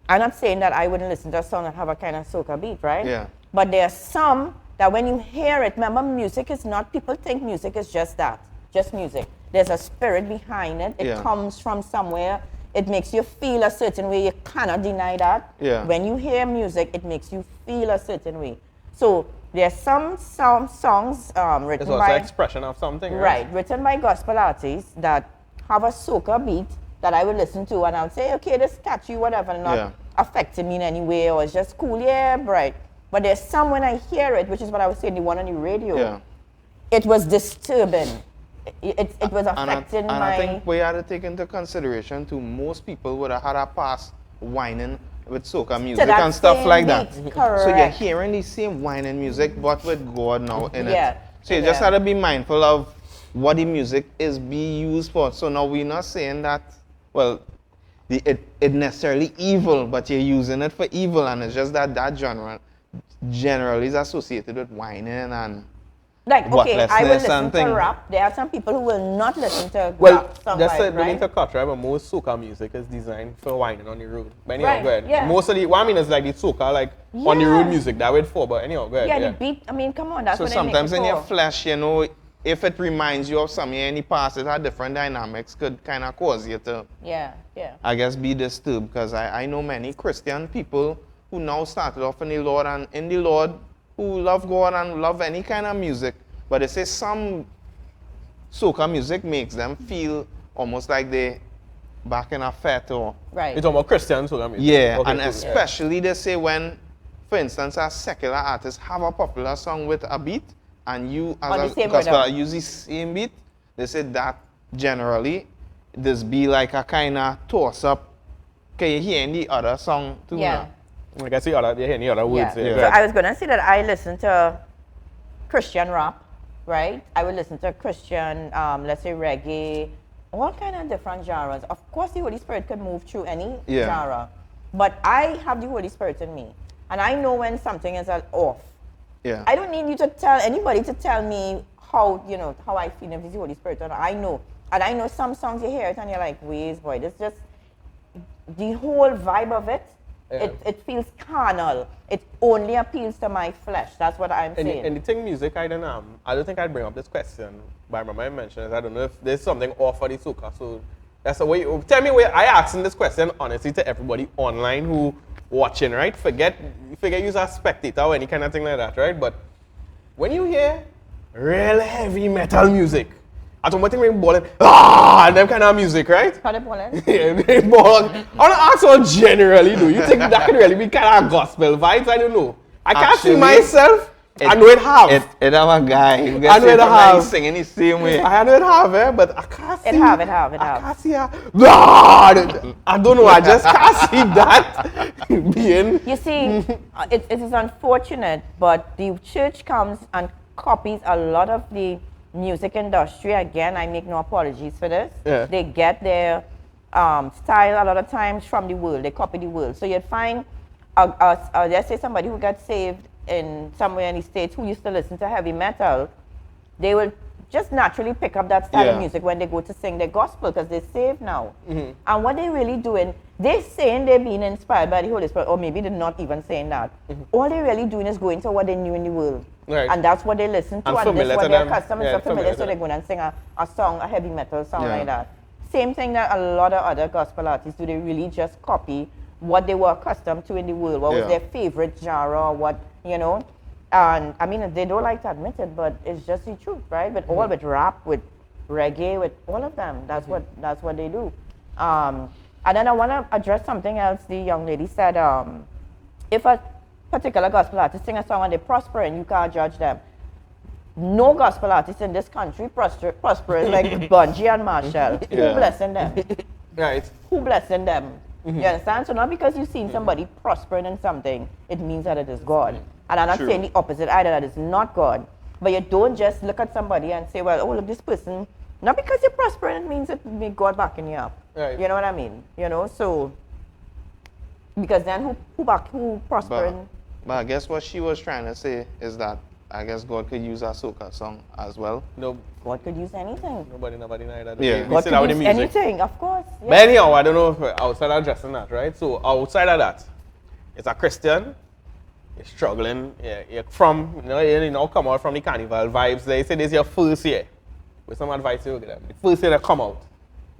I'm not saying that I wouldn't listen to a song that have a kind of soca beat, right?
Yeah.
But there are some that when you hear it, remember, music is not. People think music is just that, just music. There's a spirit behind it. It
Yeah.
comes from somewhere. It makes you feel a certain way. You cannot deny that.
Yeah.
When you hear music, it makes you feel a certain way. So there's some songs written
It's also
by
expression of something,
right, written by gospel artists that have a soca beat that I would listen to, and I would say, okay, this catchy, whatever, not
Yeah.
affecting me in any way, or it's just cool, yeah, right. But there's some when I hear it, which is what I was saying, the one on the radio,
Yeah.
it was disturbing. It was
And
affecting
I
my.
think we had to take into consideration too, most people would have had a past whining with soca music
that
and stuff
same
like that.
beat,
So you're
correct.
hearing the same whining music, but with God now in
Yeah,
it. So you just
yeah.
had to be mindful of what the music is being used for. So now we're not saying that, well, it necessarily evil, but you're using it for evil, and it's just that genre generally is associated with whining and
Like, okay, I will
worthlessness
listen
and
to
thing.
rap. There are some people who will not listen to
Well,
rap song
that's
right,
it. We need to
right?
cut, right? But most soca music is designed for whining on the road. But anyhow,
Right,
go ahead.
yeah.
Most of the, what I mean is like the soca, like on the
Yeah.
road music, that way for. But anyhow, go ahead.
Yeah, the beat, I mean, come on, that's
So
what they make
sometimes
it
in your
for.
flesh, you know, if it reminds you of something in the past, it had different dynamics, could kind of cause you to,
Yeah, yeah.
I guess, be disturbed. Because I know many Christian people who now started off in the Lord and in the Lord who love God and love any kind of music. But they say some soca music makes them feel almost like they back in a fete or
Right.
You're talking about Christian soca music.
yeah,
Okay,
and
cool.
especially they say when, for instance, a secular artist have a popular song with a beat, and you
On
as
the
a
same
gospel
rhythm.
artist use the same beat, they say that generally this be like a kind of toss up. Can you hear any other song too?
Yeah.
I can see any other words there.
Yeah.
Go
So
ahead.
I was going to say that I listen to Christian rap, right? I would listen to Christian, let's say reggae, all kind of different genres. Of course, the Holy Spirit could move through any
Yeah.
genre, but I have the Holy Spirit in me, and I know when something is off.
Yeah.
I don't need you to tell anybody to tell me how how I feel if it's the Holy Spirit or not. I know, and I know some songs you hear it and you're like, "Ways, boy, this just the whole vibe of it It feels carnal. It only appeals to my flesh. That's what I'm saying.
And the thing music, I don't think I'd bring up this question, but I remember I mentioned it. I don't know if there's something off for the soca. So that's the way. Tell me where I asking this question honestly to everybody online who watching, right? Forget you're a spectator or any kind of thing like that, right? But when you hear real heavy metal music, automatic ring balling, and them kind of music, right?
How they balling?
Yeah, they ball. I want to ask how generally do you think that could really be kind of gospel vibes? I don't know. I can't see
Actually,
myself. I know it have.
It have a guy who
I
gets
know it have.
he's singing the same way.
I know it have, but I can't see.
It have.
I can't see I don't know. I just can't see that being.
You see, it is unfortunate, but the church comes and copies a lot of the music industry. Again, I make no apologies for this.
Yeah.
They get their style a lot of times from the world. They copy the world. So you'd find, let's say somebody who got saved in somewhere in the States who used to listen to heavy metal, they will just naturally pick up that style of music when they go to sing their gospel because they're saved now. And what they're really doing, they're saying they're being inspired by the Holy Spirit, or maybe they're not even saying that. All they're really doing is going to what they knew in the world.
Right.
And that's what they listen to,
And
and
familiar
that's what
to
they're
them.
accustomed
Yeah,
and so familiar,
familiar to
so they
them.
go and sing a song, a heavy metal song
Yeah.
like that. Same thing that a lot of other gospel artists do. They really just copy what they were accustomed to in the world, what was
Yeah.
their favorite genre, or what, you know. And I mean, they don't like to admit it, but it's just the truth, right? With all, with rap, with reggae, with all of them, that's what they do. And then I want to address something else. The young lady said, if a particular gospel artist sing a song and they prosper, and you can't judge them. No gospel artist in this country prosper like Bungie and Marshall. Who
Yeah.
blessing them?
Right.
Who blessing them? You understand? So not because you've seen somebody prospering in something, it means that it is God. And I'm not
True.
saying the opposite either, that it's not God. But you don't just look at somebody and say, well, oh, look, this person, not because you're prospering, it means it may God backing you up.
Right.
You know what I mean? You know, so, because then who prospering?
But I guess what she was trying to say is that I guess God could use a soca song as well.
No,
God could use anything.
nobody deny that.
Yeah.
We
God
sit out with
could
the
use
music.
anything, of course. Yeah.
But anyhow, I don't know if outside of addressing that, right? So outside of that, it's a Christian, you're struggling, you're from, you know, come out from the carnival vibes. They say this is your first year. With some advice you will give them. The first year they come out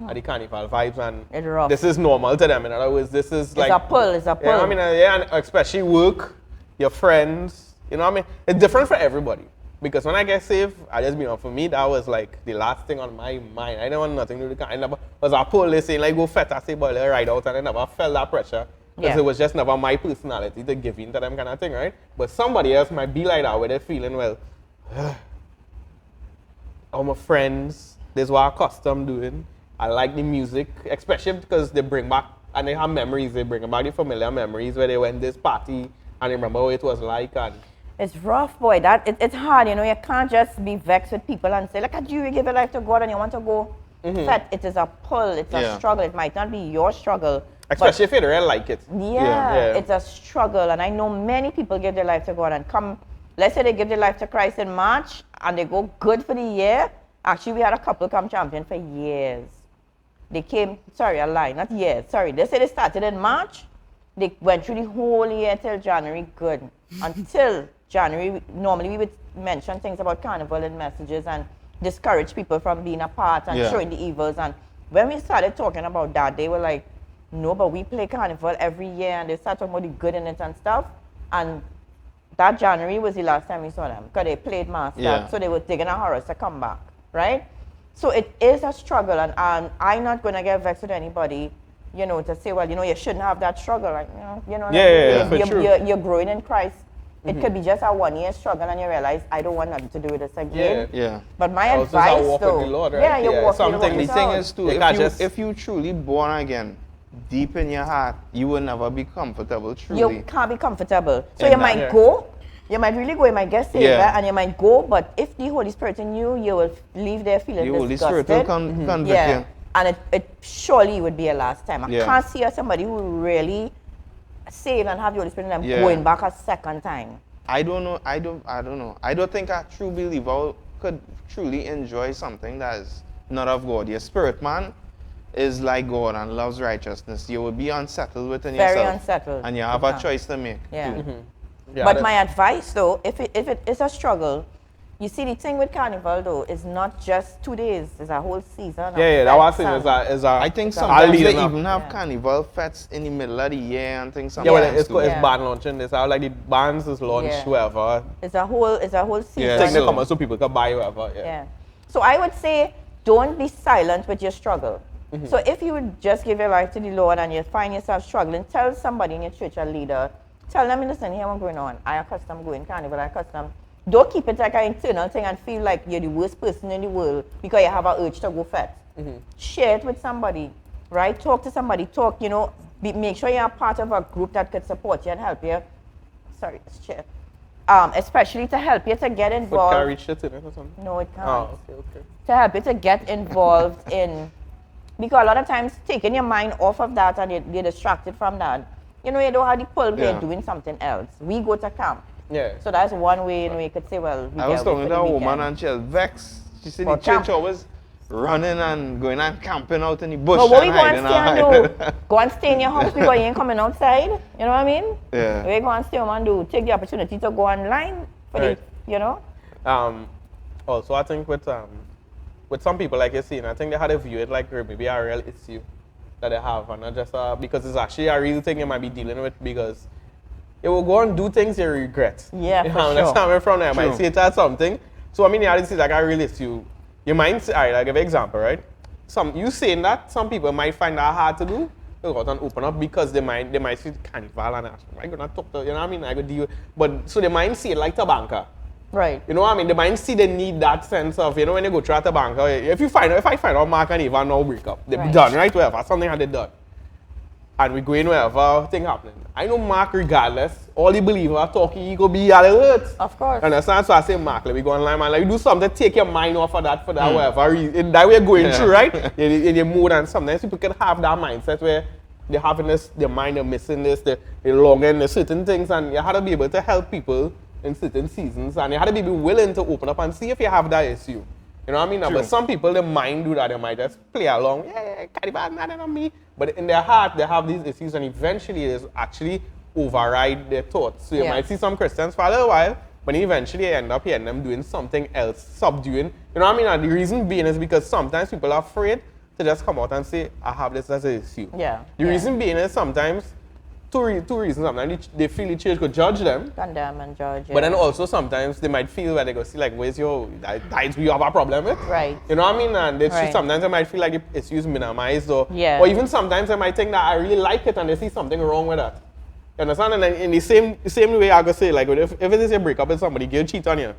at the carnival vibes, and
It's rough.
this is normal to them. In other words, this is like
a pull, it's a pull.
Yeah, I mean, and especially work, your friends. You know what I mean? It's different for everybody. Because when I get saved, for me, that was like the last thing on my mind. I didn't want nothing to do with the car. I never was a police saying, like, go feta, say, boy, let ride out, and I never felt that pressure. Because
Yeah.
it was just never my personality to give in to them kind of thing, right? But somebody else might be like that, where they're feeling, well, all my friends, this is what I'm accustomed doing. I like the music, especially because they bring back, and they have memories, they bring back the familiar memories where they went this party, and they remember what it was like, and
It's rough, boy. It's hard, you know. You can't just be vexed with people and say, look at you give your life to God and you want to go set. It is a pull. It's a
Yeah.
struggle. It might not be your struggle.
especially if you really like it.
Yeah, it's a struggle. And I know many people give their life to God and come, let's say they give their life to Christ in March and they go good for the year. Actually, we had a couple come champion for years. They came, sorry, I lied, not years, sorry. They say they started in March. They went through the whole year till January good. Until January, normally we would mention things about carnival in messages and discourage people from being a part and
Yeah.
showing the evils. And when we started talking about that, they were like, no, but we play carnival every year, and they started talking about the good in it and stuff. And that January was the last time we saw them because they played master,
Yeah.
so they were taking a horror to come back, right? So it is a struggle, and I'm not going to get vexed with anybody, you know, to say, well, you know, you shouldn't have that struggle, like, you know what I
Yeah,
mean?
yeah,
If
for
you're,
true.
you're growing in Christ. It could be just a 1 year struggle, and you realize I don't want nothing to do with this again.
Yeah.
But my
Also, it's a
advice,
walk with
though,
the Lord, right?
yeah, you
Yeah,
walk
something-
with
The
the
thing
Lord.
is too,
You can't
if you,
just-
if you truly born again, deep in your heart, you will never be comfortable truly.
You can't be comfortable. So
In
you
that,
might
yeah.
go, you might really go, you might get saved,
Yeah.
right? And you might go, but if the Holy Spirit in you, you will leave there feeling
the Holy
disgusted.
Spirit will convict
Yeah,
you.
and it surely would be a last time. I
Yeah.
can't see somebody who really saved and have the Holy Spirit in them
Yeah.
going back a second time.
I don't know. I don't know. I don't think a true believer could truly enjoy something that is not of God. Your spirit man is like God and loves righteousness, you will be unsettled within
Very
yourself.
unsettled.
And you have a choice to make.
Yeah.
Yeah,
But
that-
my advice though, if it is a struggle, you see the thing with Carnival though, is not just 2 days, it's a whole season. of
yeah, that was
fets
thing
and-
is a
I think
I'll
sometimes
lead
they
enough.
even have
Yeah.
carnival fets in the middle of the year and things
Yeah, well,
sometimes
it's,
too.
it's
Yeah.
band launching this. I like the bands is launch
Yeah.
whoever.
It's a whole season.
Yeah,
Thing
so-
they come out so people can buy whoever. Yeah.
Yeah. So I would say, don't be silent with your struggle. So if you would just give your life to the Lord and you find yourself struggling, tell somebody in your church, a leader, tell them, listen, here what's going on. I accustomed going carnival, I accustomed. Don't keep it like an internal thing and feel like you're the worst person in the world because you have an urge to go fat. Share it with somebody, right? Talk to somebody, make sure you're part of a group that could support you and help you. Sorry, share. Especially to help you to get
But
involved.
carry shit in it or something.
No, it can't.
Oh, okay.
To help you to get involved in, because a lot of times taking your mind off of that and you're distracted from that, you don't have the pull because
Yeah.
you're doing something else. We go to camp.
Yeah.
So that's one way you could say, well, we
I
get
was
away
talking
for
to
the
a woman
weekend.
and she was vexed. She said the
For camp.
church always running and going and camping out in the bush
But what we
and
go and
hiding
stay and
and
do, go and stay in your house because you ain't coming outside. You know what I mean?
Yeah.
We go and stay home and do, take the opportunity to go online for
Right.
the.
Also, I think with some people, like you're saying, I think they had to view it like maybe a real issue that they have, and not just because it's actually a real thing you might be dealing with, because you will go and do things you regret.
Yeah,
You
for
understand
sure.
where from there. I might
True.
see it as something. So I mean, yeah, this is like a real issue. You might, alright, I'll give an example, right? You saying that, some people might find that hard to do. They go out and open up because they might see carnival and ask, I'm gonna talk to, you know what I mean? I could deal, but so they might see it like Tabanka.
Right.
You know what I mean? They might see they need that sense of, when you go through at the bank, if I find out Mark and Eva now break up, they're
Right.
done, right? Whatever, something had they done. And we go in wherever thing happening. I know Mark, regardless, all the believer talking, he go be a little hurt.
Of course.
Understand? So I say, Mark, let me go online, man. Like, you do something, take your mind off of that for that, whatever reason. That way you're going through, right? in your mood, and sometimes people can have that mindset where they're having this, their mind, they're missing this, they're longing, there's certain things, and you have to be able to help people in certain seasons, and you have to be willing to open up and see if you have that issue. You know what I mean?
True.
But some people, their mind do that. They might just play along. Yeah, Carnival, nothing on me. But in their heart, they have these issues, and eventually they actually override their thoughts. So you
Yeah.
might see some Christians for a little while, but eventually you end up hearing them doing something else, subduing. You know what I mean? And the reason being is because sometimes people are afraid to just come out and say, I have this as an issue.
Yeah,
The
yeah.
reason being is sometimes, two reasons. Sometimes they feel the church could judge them.
Condemn and judge.
But then also sometimes they might feel where they go see like, where's your, that's we have a problem with.
Right.
You know what I mean? And they
Right.
sometimes they might feel like the issues minimized, or
Yeah.
or even sometimes they might think that I really like it and they see something wrong with that. You understand? And then in the same way I could say, like, if it is a breakup with somebody, girl cheat on you.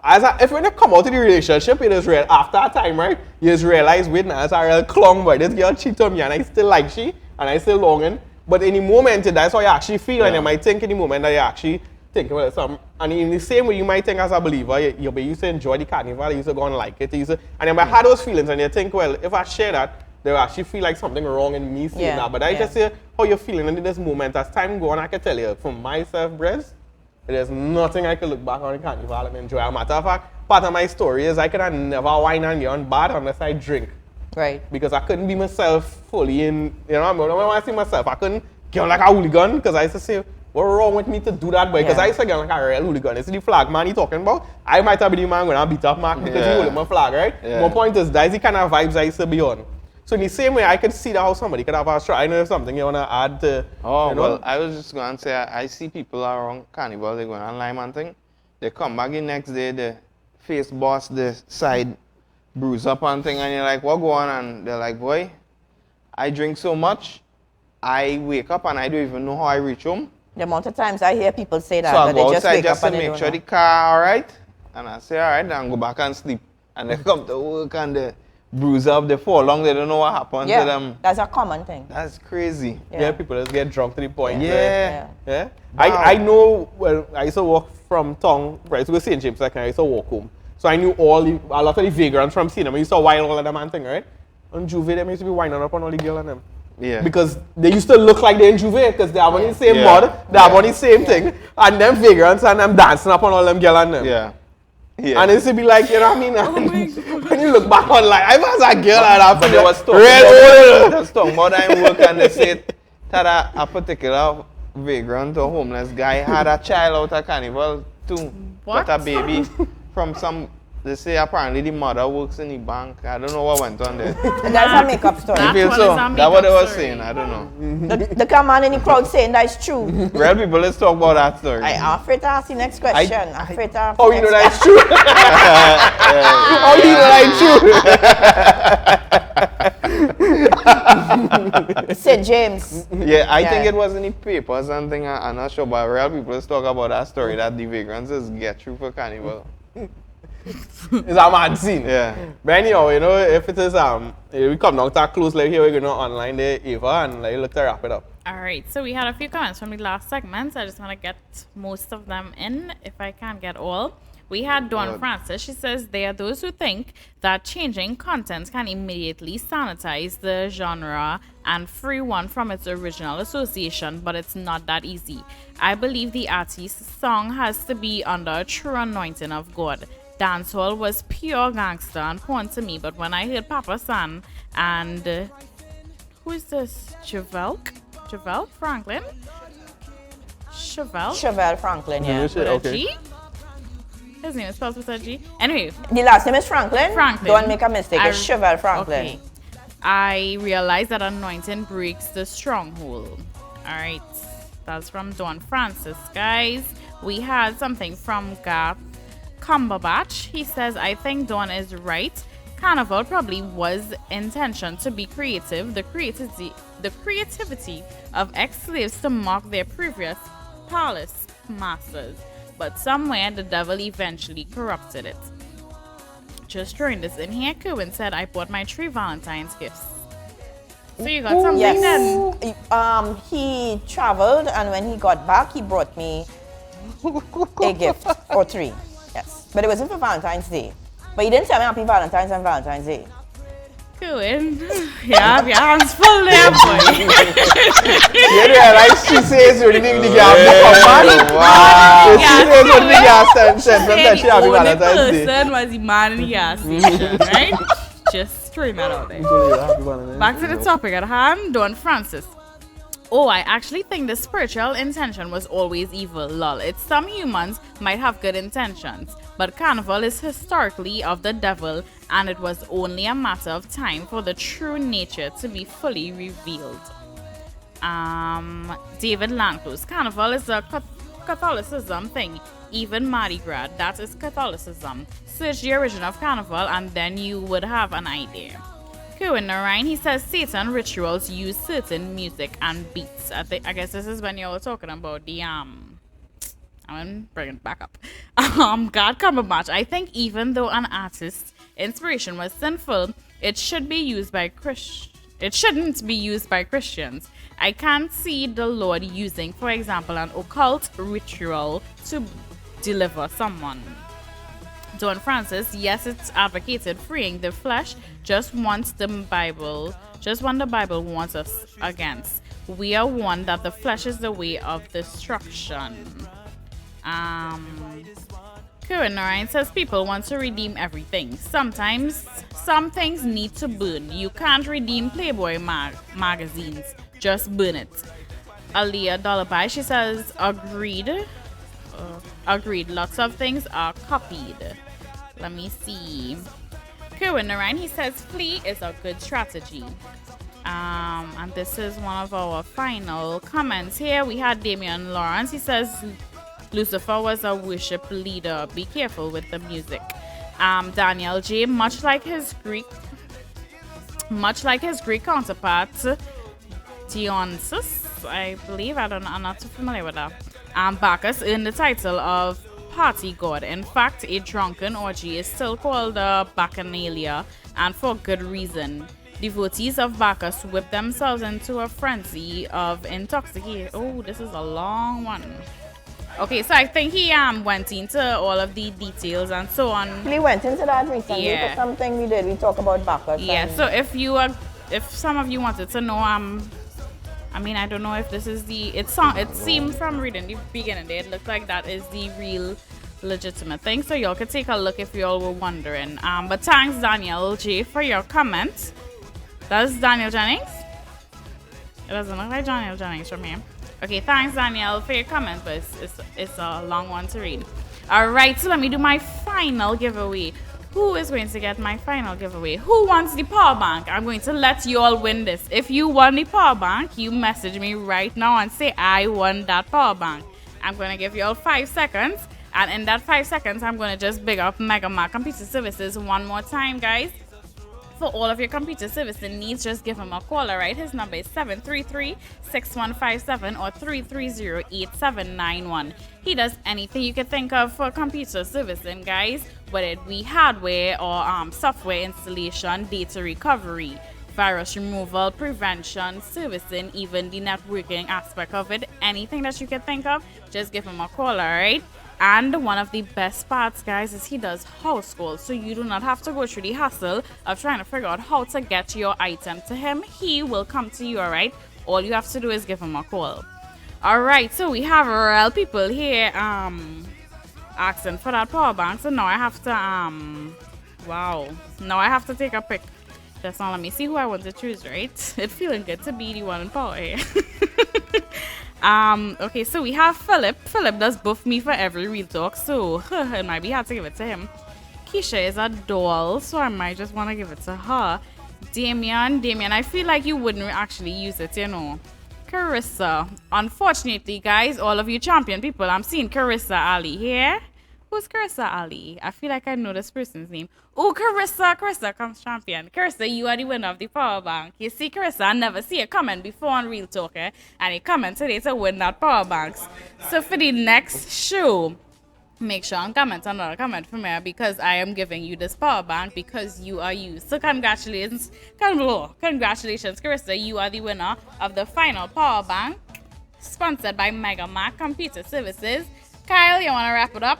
If when you come out of the relationship, it is real. After a time, right? You just realize, wait, now it's a real clung boy. This girl cheat on me and I still like she and I still longing. But in the moment, that's how you actually feel, and you might think in the moment that you actually think about something. And in the same way, you might think as a believer, you used to enjoy the carnival, you used to go and like it, and you might have those feelings, and you think, well, if I share that, they will actually feel like something wrong in me saying
Yeah,
that. But I
yeah.
just say how you're feeling in this moment. As time goes on, I can tell you, for myself, Brez, there's nothing I can look back on the carnival and enjoy. As a matter of fact, part of my story is I could have never wine and get on bad unless I drink.
Right.
Because I couldn't be myself fully in, you know, when I see myself, I couldn't get on like a hooligan, because I used to say, what's wrong with me to do that, boy? Because
Yeah.
I used to get like a real hooligan. You see the flag man he talking about? I might have been the man when I beat up Mark because he
Yeah.
holding my flag, right?
Yeah.
My point is, that's the kind of vibes I used to be on. So in the same way, I could see that how somebody could have a struggle. I know there's something you want to add to,
Oh,
you know?
well, I was just going to say, I see people around carnival, they go on lime and thing. They come back the next day, the face boss, the side bruise up and thing, and you're like, what go on? And they're like, boy, I drink so much, I wake up and I don't even know how I reach home.
The amount of times I hear people say that,
So I
that
go
they just
outside
wake
just
up
to
and they
make
don't
sure
know.
the car all right. And I say, all right, then go back and sleep. And they come to work and they bruise up, they fall long, they don't know what happened to
Yeah,
them.
that's a common thing.
That's crazy.
Yeah, people just get drunk to the point.
Yeah.
where- yeah.
Wow.
I know, well, I used to walk from town, right, to go St. James, like, I used to walk home. So I knew a lot of the vagrants from cinema. I used to wild all of them and thing, right? On Juve, them used to be winding up on all the girls and them.
Yeah.
Because they used to look like they're in Juve, because they have on the same
Yeah.
mud, they have on the same
Yeah.
thing, and them vagrants and them dancing up on all them girls and them.
Yeah. Yeah.
And it used to be like, you know what I mean?
Oh my
When you look back online. I was a girl and I
But they was talking about that in work and they said that a particular vagrant or homeless guy had a child out of carnival too.
What?
Got a baby from some, they say apparently the mother works in the bank. I don't know what went on there.
That's a makeup story.
That
I feel
one
so.
is a
That's what they
makeup
was
story.
saying. I don't know.
The come on in the crowd saying that's true.
Real people, let's talk about that story.
I'm afraid to ask the next question. I'm afraid to ask
Oh,
the
you know
next
that's true? Oh, you know that's true?
St. James.
Yeah, I think
Yeah.
it was in the paper or something. I'm not sure, but real people let's talk about that story that the vagrants just get through for carnival.
It's a mad scene.
Yeah.
But anyhow, you know, if it is we come down to a close like here, we're going online there, Eva, and like let's wrap it up.
All right, so we had a few comments from the last segment. I just want to get most of them in, if I can't get all. We had Dawn Francis. She says, there are those who think that changing content can immediately sanitize the genre and free one from its original association, but it's not that easy. I believe the artist's song has to be under a true anointing of God. Dancehall was pure gangster and porn to me, but when I heard Papa San and who is this? Chevelle Franklin?
Chevelle Franklin, yeah.
Shit,
With a
okay.
G? His name is spelled with a G. Anyway,
The last name is Franklin.
Franklin.
Don't make a mistake. It's Chevelle Franklin.
Okay. I realized that anointing breaks the stronghold. All right. That's from Dawn Francis, guys. We had something from Garth Cumberbatch. He says, I think Dawn is right. Carnival probably was intention to be creative. The creativity of ex-slaves to mock their previous palace masters. But somewhere the devil eventually corrupted it. Just throwing this in here, Cohen said, I bought my 3 Valentine's gifts. So you got something then?
Yes. He traveled, and when he got back, he brought me a gift or 3. Yes. But it wasn't for Valentine's Day. But he didn't tell me Happy Valentine's on Valentine's Day.
Cohen. Yeah, your hands full there, boy.
Yeah, like she says, you didn't the girl book up, man.
Wow.
She says, you the girl sent
Say
that she
the
happy
only
Valentine's Day.
person was the man in the gas station, right? Just throwing that out there. Back to the topic at hand, Dawn Francis. Oh, I actually think the spiritual intention was always evil, lol. It's some humans might have good intentions, but carnival is historically of the devil, and it was only a matter of time for the true nature to be fully revealed. David Lanclose. Carnival is a Catholicism thing. Even Mardi Gras, that is Catholicism. Search the origin of carnival and then you would have an idea. Cohen Narayan, he says Satan rituals use certain music and beats. I guess this is when you were talking about the I'm gonna bring it back up. God Cumberbatch. I think even though an artist's inspiration was sinful, it should be used by It shouldn't be used by Christians. I can't see the Lord using, for example, an occult ritual to deliver someone. Dawn Francis, yes, it's advocated freeing the flesh, just what the Bible warns us against. We are warned that the flesh is the way of destruction. Karen Narayan says people want to redeem everything. Sometimes some things need to burn. You can't redeem Playboy magazines. Just burn it. Aliyah Dollaby, she says, agreed. Agreed. Lots of things are copied. Let me see. Kerwin Narayan, he says flee is a good strategy. And this is one of our final comments here. We had Damian Lawrence. He says Lucifer was a worship leader. Be careful with the music. Daniel J. Much like his Greek counterpart, Dionysus, I believe. I'm not too familiar with that. Bacchus earned the title of party god. In fact, a drunken orgy is still called Bacchanalia, and for good reason. Devotees of Bacchus whip themselves into a frenzy of intoxication. Oh, this is a long one. Okay, so I think he went into all of the details and so on.
We went into that recently
Yeah.
for something we did. We talk about Bacchus.
Yeah,
and-
so if some of you wanted to know, I mean, I don't know if this is it seemed from reading the beginning there, it looked like that is the real legitimate thing. So y'all could take a look if y'all were wondering. But thanks, Daniel J, for your comment. That's Daniel Jennings. It doesn't look like Daniel Jennings from here. Okay, thanks, Daniel, for your comment, but it's a long one to read. All right, so let me do my final giveaway. Who is going to get my final giveaway? Who wants the power bank? I'm going to let you all win this. If you won the power bank, you message me right now and say, I won that power bank. I'm going to give you all 5 seconds. And in that 5 seconds, I'm going to just big up Mega Mark Computer Services one more time, guys. For all of your computer servicing needs, just give him a call, all right? His number is 733-6157 or 330-8791. He does anything you can think of for computer servicing, guys, whether it be hardware or software installation, data recovery, virus removal, prevention, servicing, even the networking aspect of it. Anything that you can think of, just give him a call, all right? And one of the best parts, guys, is he does house calls, so you do not have to go through the hassle of trying to figure out how to get your item to him. He will come to you, all right? All you have to do is give him a call. All right, so we have real people here asking for that power bank, so now I have to wow, now I have to take a pic. Just now, let me see who I want to choose, right? It's feeling good to be the one in power here. Okay, so we have Philip. Philip does buff me for every real talk, so it might be hard to give it to him. Keisha is a doll, so I might just want to give it to her. Damien, I feel like you wouldn't actually use it, you know. Carissa, unfortunately, guys, all of you champion people, I'm seeing Carissa Ali here. Who's Carissa Ali? I feel like I know this person's name. Oh, Carissa comes champion. Carissa, you are the winner of the power bank. You see, Carissa, I never see a comment before on Real Talk, and a comment today to win that power banks. So for the next show, make sure and comment another comment from me because I am giving you this power bank because you are you. So congratulations, Carissa, you are the winner of the final power bank sponsored by Mega Mark Computer Services. Kyle, you want to wrap it up?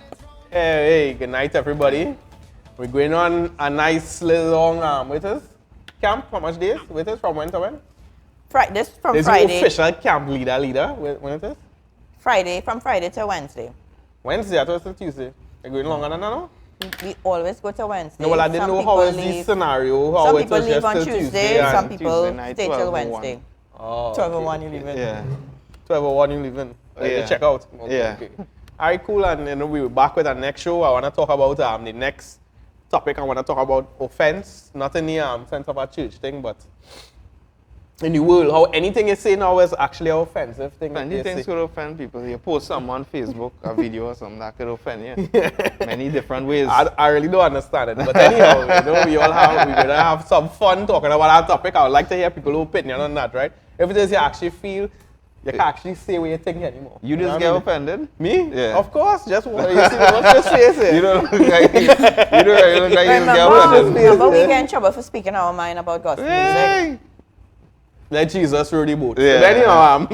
Hey, good night, everybody. We're going on a nice little long with us camp. How much days with us? From when to when?
This from
There's
Friday.
an official camp leader. When it is?
From Friday to Wednesday.
Wednesday, I thought it was Tuesday. You're going longer than that now?
We always go to Wednesday.
No, well, I didn't know how is the scenario. How
Some
it
people
was
leave
just
on
till
Tuesday,
and
some people
Tuesday night,
stay
12
till
or 1.
Wednesday.
Oh,
12 or
okay.
1 you leave in.
Yeah.
12 or 1 you leaving.
Yeah.
Check out. Okay,
Yeah.
okay. All right, cool. And we're back with our next show. I want to talk about the next topic. I want to talk about offense, not in the sense of a church thing, but in the world, how anything you say now is actually an offensive thing.
Many things could offend people. You post something on Facebook, a video or something that could offend you. Many different ways.
I really don't understand it. But anyhow, we're gonna have some fun talking about our topic. I would like to hear people's opinion on that, right? If it is you actually feel, you can actually say what you think anymore.
You just
know
get
what I mean?
offended?
Me?
Yeah.
Of course. Just what you see, what's your face here?
You don't look like you look like you just get offended.
Remember we get in trouble for speaking our mind about gospel music.
Hey! Let Jesus rule the boat.
Yeah.
So anyhow,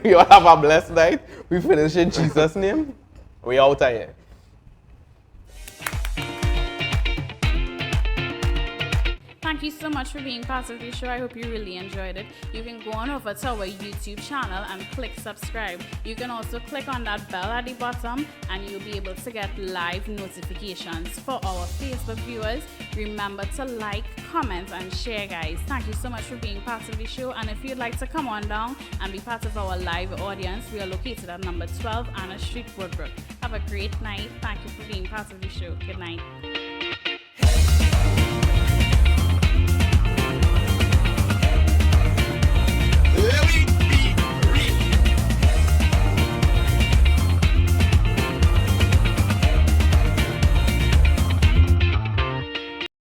you all have a blessed night. We finish in Jesus' name. We out of here.
Thank you so much for being part of the show. I hope you really enjoyed it. You can go on over to our YouTube channel and click subscribe. You can also click on that bell at the bottom and you'll be able to get live notifications. For our Facebook viewers, remember to like, comment, and share, guys. Thank you so much for being part of the show. And if you'd like to come on down and be part of our live audience, we are located at number 12 Anna Street, Woodbrook. Have a great night. Thank you for being part of the show. Good night.